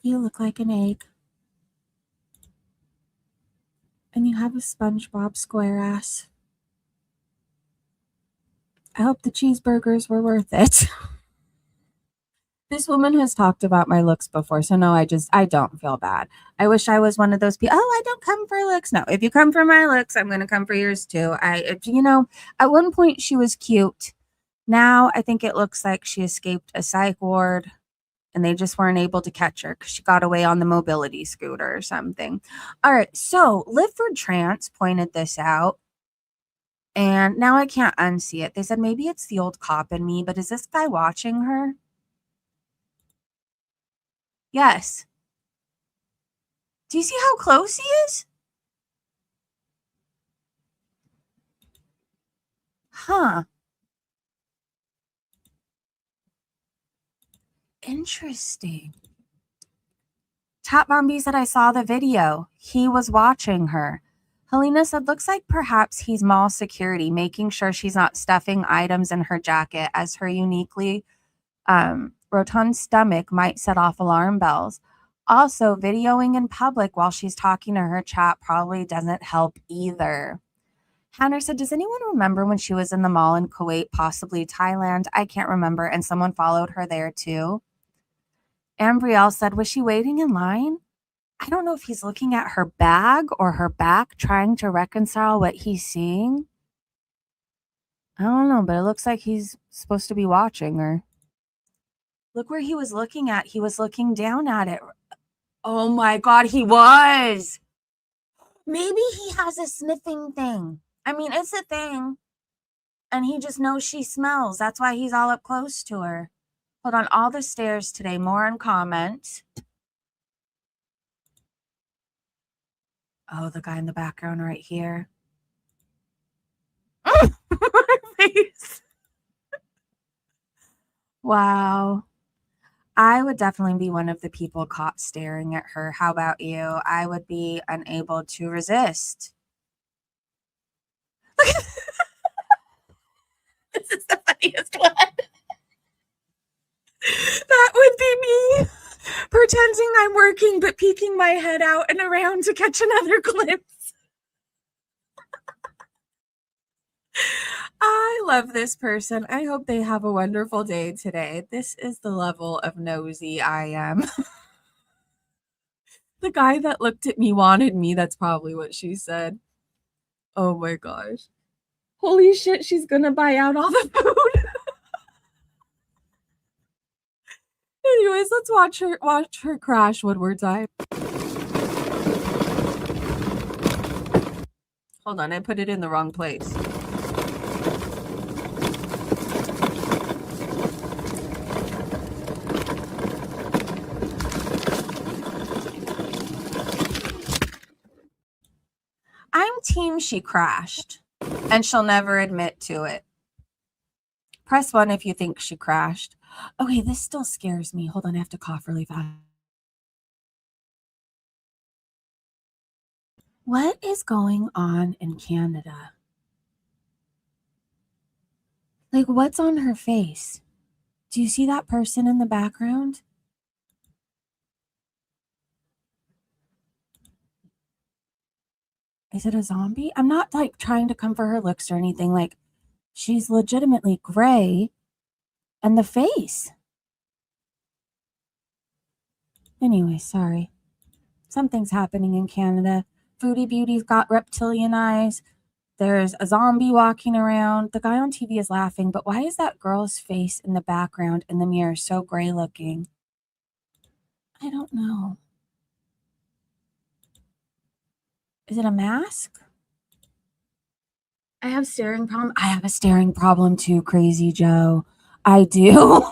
You look like an egg. And you have a SpongeBob square ass. I hope the cheeseburgers were worth it. This woman has talked about my looks before, so no, I don't feel bad. I wish I was one of those people. Oh, I don't come for looks. No, if you come for my looks, I'm going to come for yours too. At one point she was cute. Now I think it looks like she escaped a psych ward and they just weren't able to catch her because she got away on the mobility scooter or something. All right, so Live for Trance pointed this out. And now I can't unsee it. They said maybe it's the old cop in me, but is this guy watching her? Yes. Do you see how close he is? Huh. Interesting. Chat Bombi said, I saw the video. He was watching her. Helena said, looks like perhaps he's mall security, making sure she's not stuffing items in her jacket, as her uniquely rotund stomach might set off alarm bells. Also, videoing in public while she's talking to her chat probably doesn't help either. Hannah said, does anyone remember when she was in the mall in Kuwait, possibly Thailand? I can't remember, and someone followed her there too. Ambrielle said, was she waiting in line? I don't know if he's looking at her bag or her back, trying to reconcile what he's seeing. I don't know, but it looks like he's supposed to be watching her. Look where he was looking at. He was looking down at it. Oh my God, he was. Maybe he has a sniffing thing. I mean, it's a thing. And he just knows she smells. That's why he's all up close to her. Hold on, all the stairs today. More in comments. Oh, the guy in the background right here. My face. Wow. I would definitely be one of the people caught staring at her. How about you? I would be unable to resist. This is the funniest one. That would be me pretending I'm working but peeking my head out and around to catch another glimpse. I love this person. I hope they have a wonderful day today. This is the level of nosy I am. The guy that looked at me wanted me. That's probably what she said. Oh my gosh. Holy shit, she's gonna buy out all the food. Anyways, let's watch her crash one more time. Hold on, I put it in the wrong place. I'm team she crashed, and she'll never admit to it. Press 1 if you think she crashed. Okay, this still scares me. Hold on, I have to cough really fast. What is going on in Canada? Like, what's on her face? Do you see that person in the background? Is it a zombie? I'm not like trying to come for her looks or anything. Like, she's legitimately gray. And the face. Anyway, sorry. Something's happening in Canada. Foodie Beauty's got reptilian eyes. There's a zombie walking around. The guy on TV is laughing, but why is that girl's face in the background in the mirror so gray looking? I don't know. Is it a mask? I have staring problem. I have a staring problem too, Crazy Joe. I do.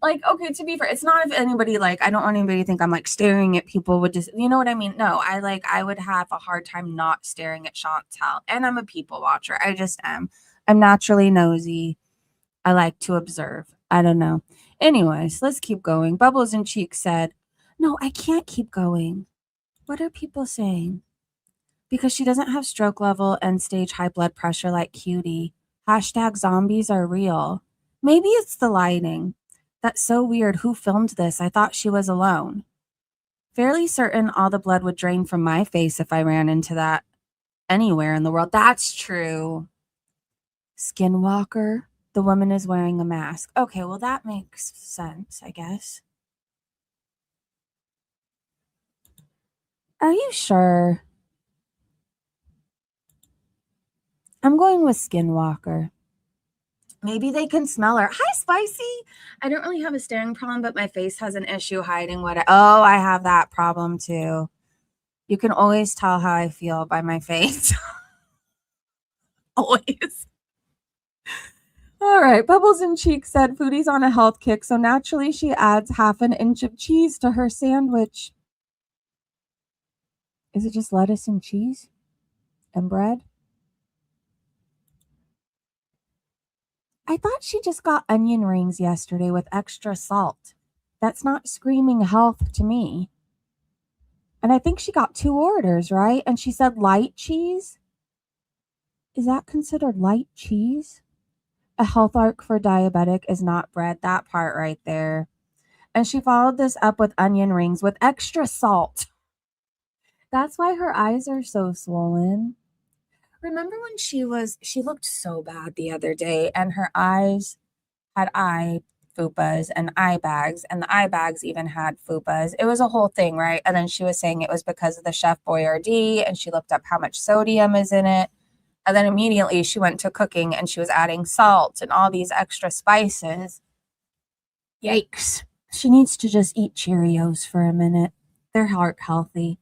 Like, okay, to be fair, it's not if anybody, like, I don't want anybody to think I'm like staring at people with just, you know what I mean? No, I would have a hard time not staring at Chantal. And I'm a people watcher. I just am. I'm naturally nosy. I like to observe. I don't know. Anyways, let's keep going. Bubbles and Cheeks said, no, I can't keep going. What are people saying? Because she doesn't have stroke level end stage high blood pressure like Cutie. Hashtag zombies are real. Maybe it's the lighting. That's so weird. Who filmed this? I thought she was alone. Fairly certain all the blood would drain from my face if I ran into that anywhere in the world. That's true. Skinwalker. The woman is wearing a mask. Okay, well, that makes sense, I guess. Are you sure? I'm going with Skinwalker. Maybe they can smell her. Hi, Spicy. I don't really have a staring problem, but my face has an issue hiding what I have that problem too. You can always tell how I feel by my face. Always. All right. Bubbles and Cheeks said Foodie's on a health kick, so naturally she adds half an inch of cheese to her sandwich. Is it just lettuce and cheese and bread? I thought she just got onion rings yesterday with extra salt. That's not screaming health to me. And I think she got 2 orders, right? And she said light cheese. Is that considered light cheese? A health arc for diabetic is not bread. That part right there. And she followed this up with onion rings with extra salt. That's why her eyes are so swollen. Remember when she looked so bad the other day and her eyes had eye fupas and eye bags, and the eye bags even had fupas. It was a whole thing, right? And then she was saying it was because of the Chef Boyardee, and she looked up how much sodium is in it. And then immediately she went to cooking and she was adding salt and all these extra spices. Yikes. She needs to just eat Cheerios for a minute. They're heart healthy.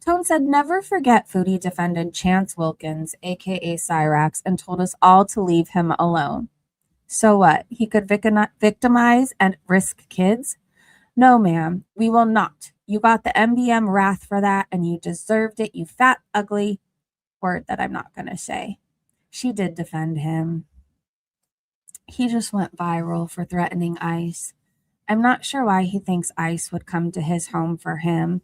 Tone said, never forget Foodie defended Chance Wilkins, aka Cyrax, and told us all to leave him alone. So what? He could victimize and risk kids? No, ma'am, we will not. You got the MBM wrath for that, and you deserved it, you fat, ugly word that I'm not going to say. She did defend him. He just went viral for threatening ICE. I'm not sure why he thinks ICE would come to his home for him.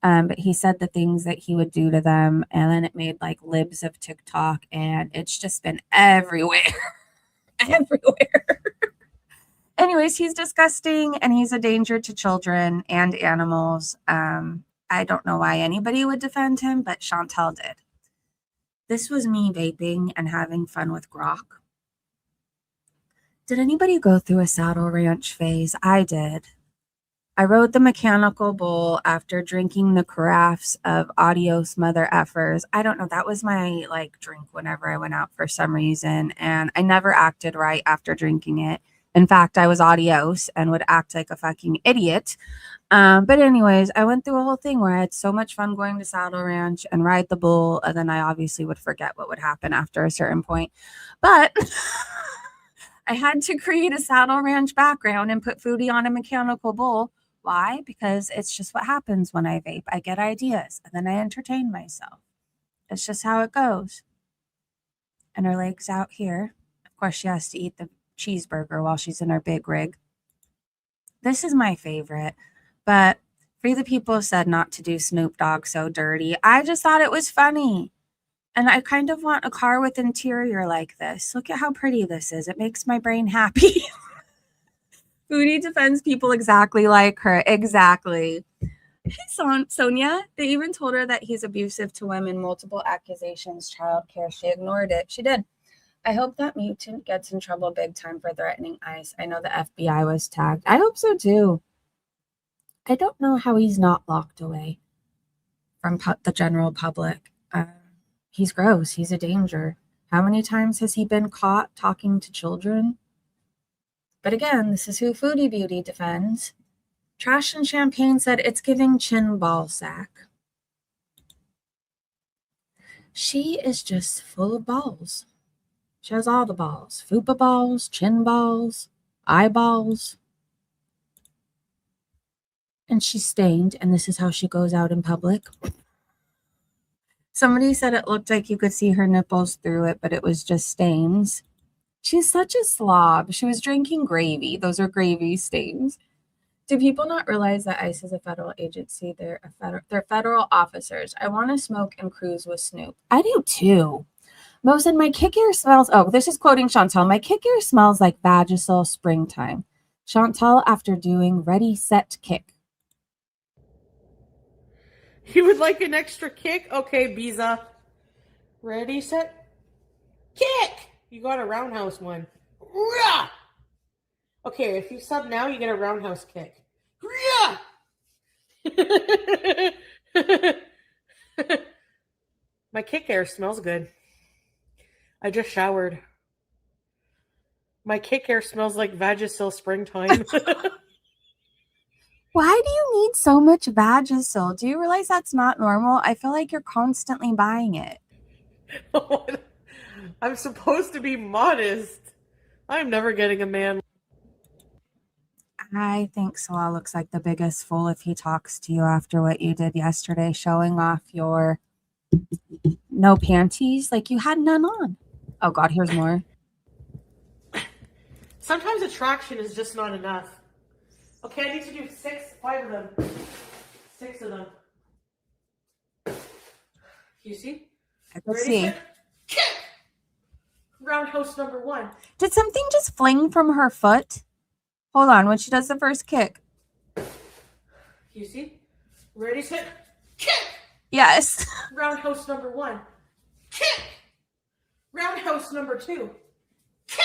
But he said the things that he would do to them, and then it made like libs of TikTok, and it's just been everywhere. Everywhere. Anyways, he's disgusting and he's a danger to children and animals. I don't know why anybody would defend him, but Chantal did. This was me vaping and having fun with grok. Did anybody go through a Saddle Ranch phase? I did. I rode the mechanical bull after drinking the carafes of Adios Mother Effers. I don't know. That was my drink whenever I went out for some reason. And I never acted right after drinking it. In fact, I was adios and would act like a fucking idiot. But anyways, I went through a whole thing where I had so much fun going to Saddle Ranch and ride the bull. And then I obviously would forget what would happen after a certain point. But I had to create a Saddle Ranch background and put Foodie on a mechanical bull. Why? Because it's just what happens when I vape. I get ideas and then I entertain myself. It's just how it goes. And her leg's out here. Of course, she has to eat the cheeseburger while she's in her big rig. This is my favorite. But Free the People said not to do Snoop Dogg so dirty. I just thought it was funny. And I kind of want a car with interior like this. Look at how pretty this is. It makes my brain happy. Foodie defends people exactly like her. Exactly. Hey, Sonia. They even told her that he's abusive to women, multiple accusations, childcare. She ignored it. She did. I hope that mutant gets in trouble big time for threatening ICE. I know the FBI was tagged. I hope so too. I don't know how he's not locked away from the general public. He's gross. He's a danger. How many times has he been caught talking to children? But again, this is who Foodie Beauty defends. Trash and Champagne said it's giving chin ball sack. She is just full of balls. She has all the balls. Fupa balls, chin balls, eyeballs. And she's stained, and this is how she goes out in public. Somebody said it looked like you could see her nipples through it, but it was just stains. She's such a slob. She was drinking gravy. Those are gravy stains. Do people not realize that ICE is a federal agency? They're federal officers. I want to smoke and cruise with Snoop. I do too. Mo said, my kick air smells. Oh, this is quoting Chantal. My kick air smells like Vagisil springtime. Chantal after doing ready, set, kick. You would like an extra kick? Okay, Biza. Ready, set, kick! You got a roundhouse one. Rah! Okay, if you sub now, you get a roundhouse kick. Rah! My kick air smells good. I just showered. My kick air smells like Vagisil springtime. Why do you need so much Vagisil? Do you realize that's not normal? I feel like you're constantly buying it. I'm supposed to be modest. I'm never getting a man. I think Salah looks like the biggest fool if he talks to you after what you did yesterday, showing off your no panties. Like you had none on. Oh God, here's more. Sometimes attraction is just not enough. Okay, I need to do 5 of them. 6 of them. You see? Let's Ready, see. set, kick! Roundhouse number 1. Did something just fling from her foot? Hold on, when she does the first kick. You see? Ready, set, kick! Yes. Roundhouse number 1. Kick! Roundhouse number 2. Kick!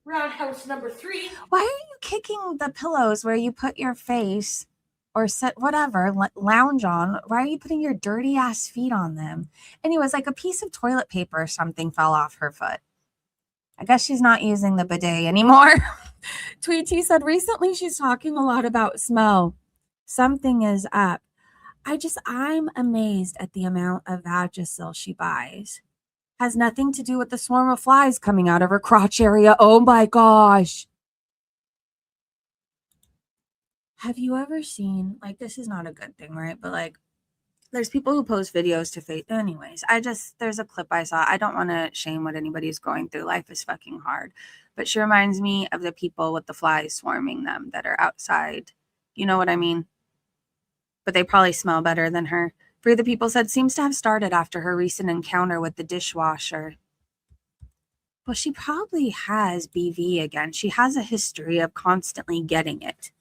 Roundhouse number 3. Why are you kicking the pillows where you put your face or sit whatever, lounge on? Why are you putting your dirty ass feet on them? Anyways, like a piece of toilet paper or something fell off her foot. I guess she's not using the bidet anymore. Tweety said recently she's talking a lot about smell. Something is up. I'm amazed at the amount of Vagisil she buys. Has nothing to do with the swarm of flies coming out of her crotch area. Oh my gosh. Have you ever seen, like, this is not a good thing, right? But like, there's people who post videos to face. Anyways, there's a clip I saw. I don't want to shame what anybody's going through. Life is fucking hard. But she reminds me of the people with the flies swarming them that are outside. You know what I mean? But they probably smell better than her. Three of the people said seems to have started after her recent encounter with the dishwasher. Well, she probably has BV again. She has a history of constantly getting it.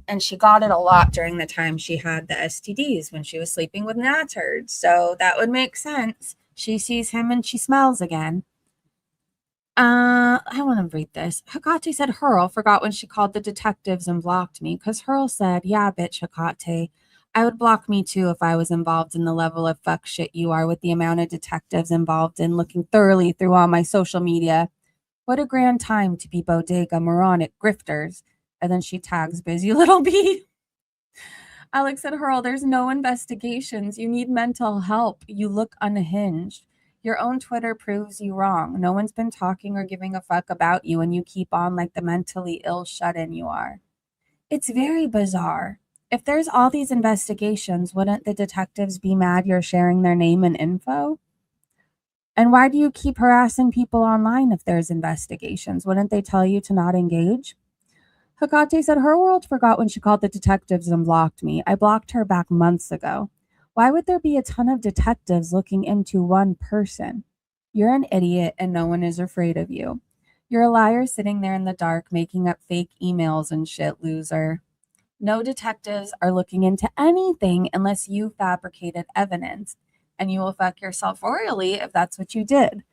And she got it a lot during the time she had the STDs when she was sleeping with naturds. So that would make sense. She sees him and she smells again. I want to read this. Hecate said Hurl forgot when she called the detectives and blocked me because Hurl said, yeah, bitch, Hecate. I would block me too if I was involved in the level of fuck shit you are with the amount of detectives involved in looking thoroughly through all my social media. What a grand time to be bodega moronic grifters. And then she tags busy little bee. Alex said, Hurl, there's no investigations. You need mental help. You look unhinged. Your own Twitter proves you wrong. No one's been talking or giving a fuck about you, and you keep on like the mentally ill shut-in you are. It's very bizarre. If there's all these investigations, wouldn't the detectives be mad you're sharing their name and info? And why do you keep harassing people online if there's investigations? Wouldn't they tell you to not engage? Hecate said her world forgot when she called the detectives and blocked me. I blocked her back months ago. Why would there be a ton of detectives looking into one person? You're an idiot and no one is afraid of you. You're a liar sitting there in the dark making up fake emails and shit, loser. No detectives are looking into anything unless you fabricated evidence, and you will fuck yourself royally if that's what you did.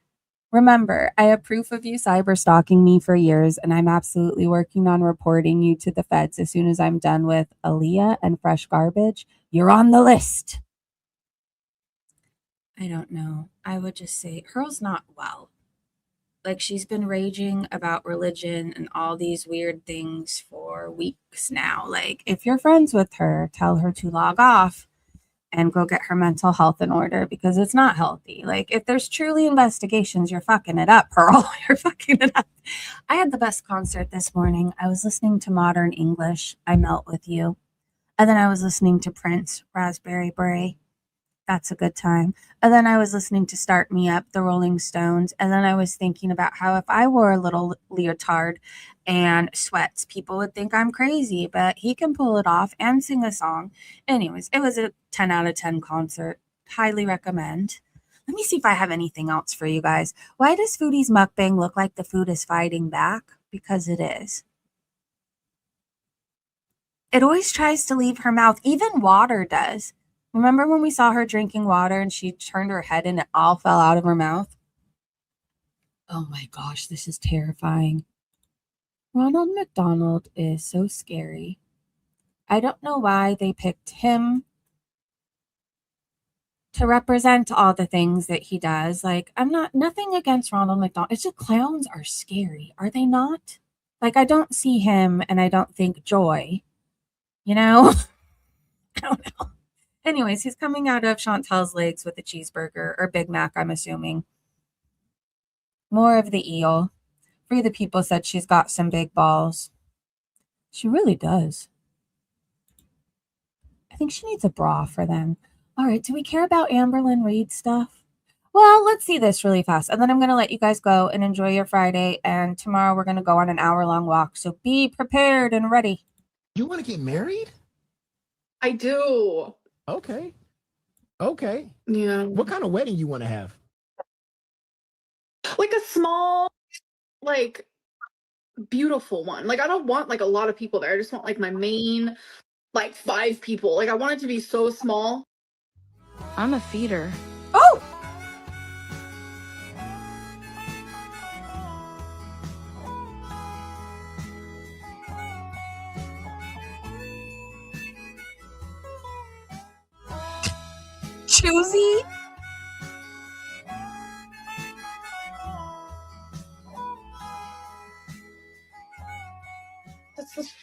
Remember, I have proof of you cyber stalking me for years, and I'm absolutely working on reporting you to the feds as soon as I'm done with Aaliyah and Fresh Garbage. You're on the list. I don't know. I would just say Hurl's not well. Like, she's been raging about religion and all these weird things for weeks now. Like, if you're friends with her, tell her to log off and go get her mental health in order because it's not healthy. Like, if there's truly investigations, you're fucking it up, Pearl. You're fucking it up. I had the best concert this morning. I was listening to Modern English, I Melt With You. And then I was listening to Prince, Raspberry Beret. That's a good time. And then I was listening to Start Me Up, the Rolling Stones. And then I was thinking about how if I wore a little leotard and sweats, people would think I'm crazy, but he can pull it off and sing a song. Anyways, it was a 10 out of 10 concert. Highly recommend. Let me see if I have anything else for you guys. Why does Foodie's mukbang look like the food is fighting back? Because it is. It always tries to leave her mouth. Even water does. Remember when we saw her drinking water and she turned her head and it all fell out of her mouth? Oh my gosh, this is terrifying. Ronald McDonald is so scary. I don't know why they picked him to represent all the things that he does. Like, nothing against Ronald McDonald. It's just clowns are scary, are they not? Like, I don't see him and I don't think joy, you know? I don't know. Anyways, he's coming out of Chantal's legs with a cheeseburger or Big Mac, I'm assuming. More of the eel. Free the people said she's got some big balls. She really does. I think she needs a bra for them. All right, do we care about Amberlynn Reid stuff? Well, let's see this really fast. And then I'm going to let you guys go and enjoy your Friday. And tomorrow we're going to go on an hour-long walk. So be prepared and ready. You want to get married? I do. Okay. Okay. Yeah. What kind of wedding you want to have? Like a small, like, beautiful one. Like, I don't want like a lot of people there. I just want like my main, like 5 people. Like, I want it to be so small. I'm a feeder. Oh! Choosy?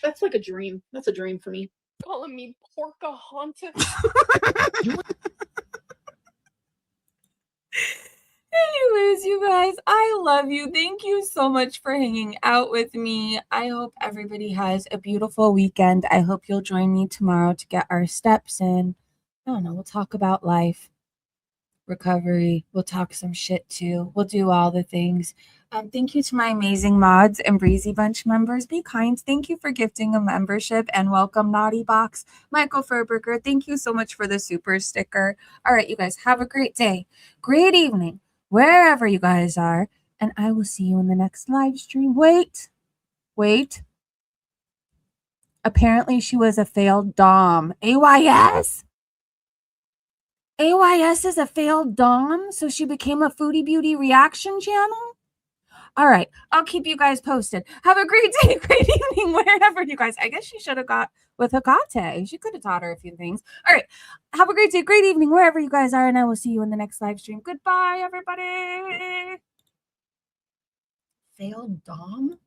That's like a dream. That's a dream for me. Calling me Pocahontas. Anyways, you guys, I love you. Thank you so much for hanging out with me. I hope everybody has a beautiful weekend. I hope you'll join me tomorrow to get our steps in. I don't know, we'll talk about life, recovery. We'll talk some shit too. We'll do all the things. Thank you to my amazing mods and Breezy Bunch members. Be kind. Thank you for gifting a membership and welcome Naughty Box. Michael Furberger, thank you so much for the super sticker. All right, you guys, have a great day. Great evening, wherever you guys are. And I will see you in the next live stream. Wait. Apparently she was a failed Dom. AYS? AYS is a failed Dom, so she became a Foodie Beauty reaction channel? All right, I'll keep you guys posted. Have a great day, great evening, wherever you guys. I guess she should have got with Hecate. She could have taught her a few things. All right, have a great day, great evening, wherever you guys are, and I will see you in the next live stream. Goodbye, everybody. Failed Dom?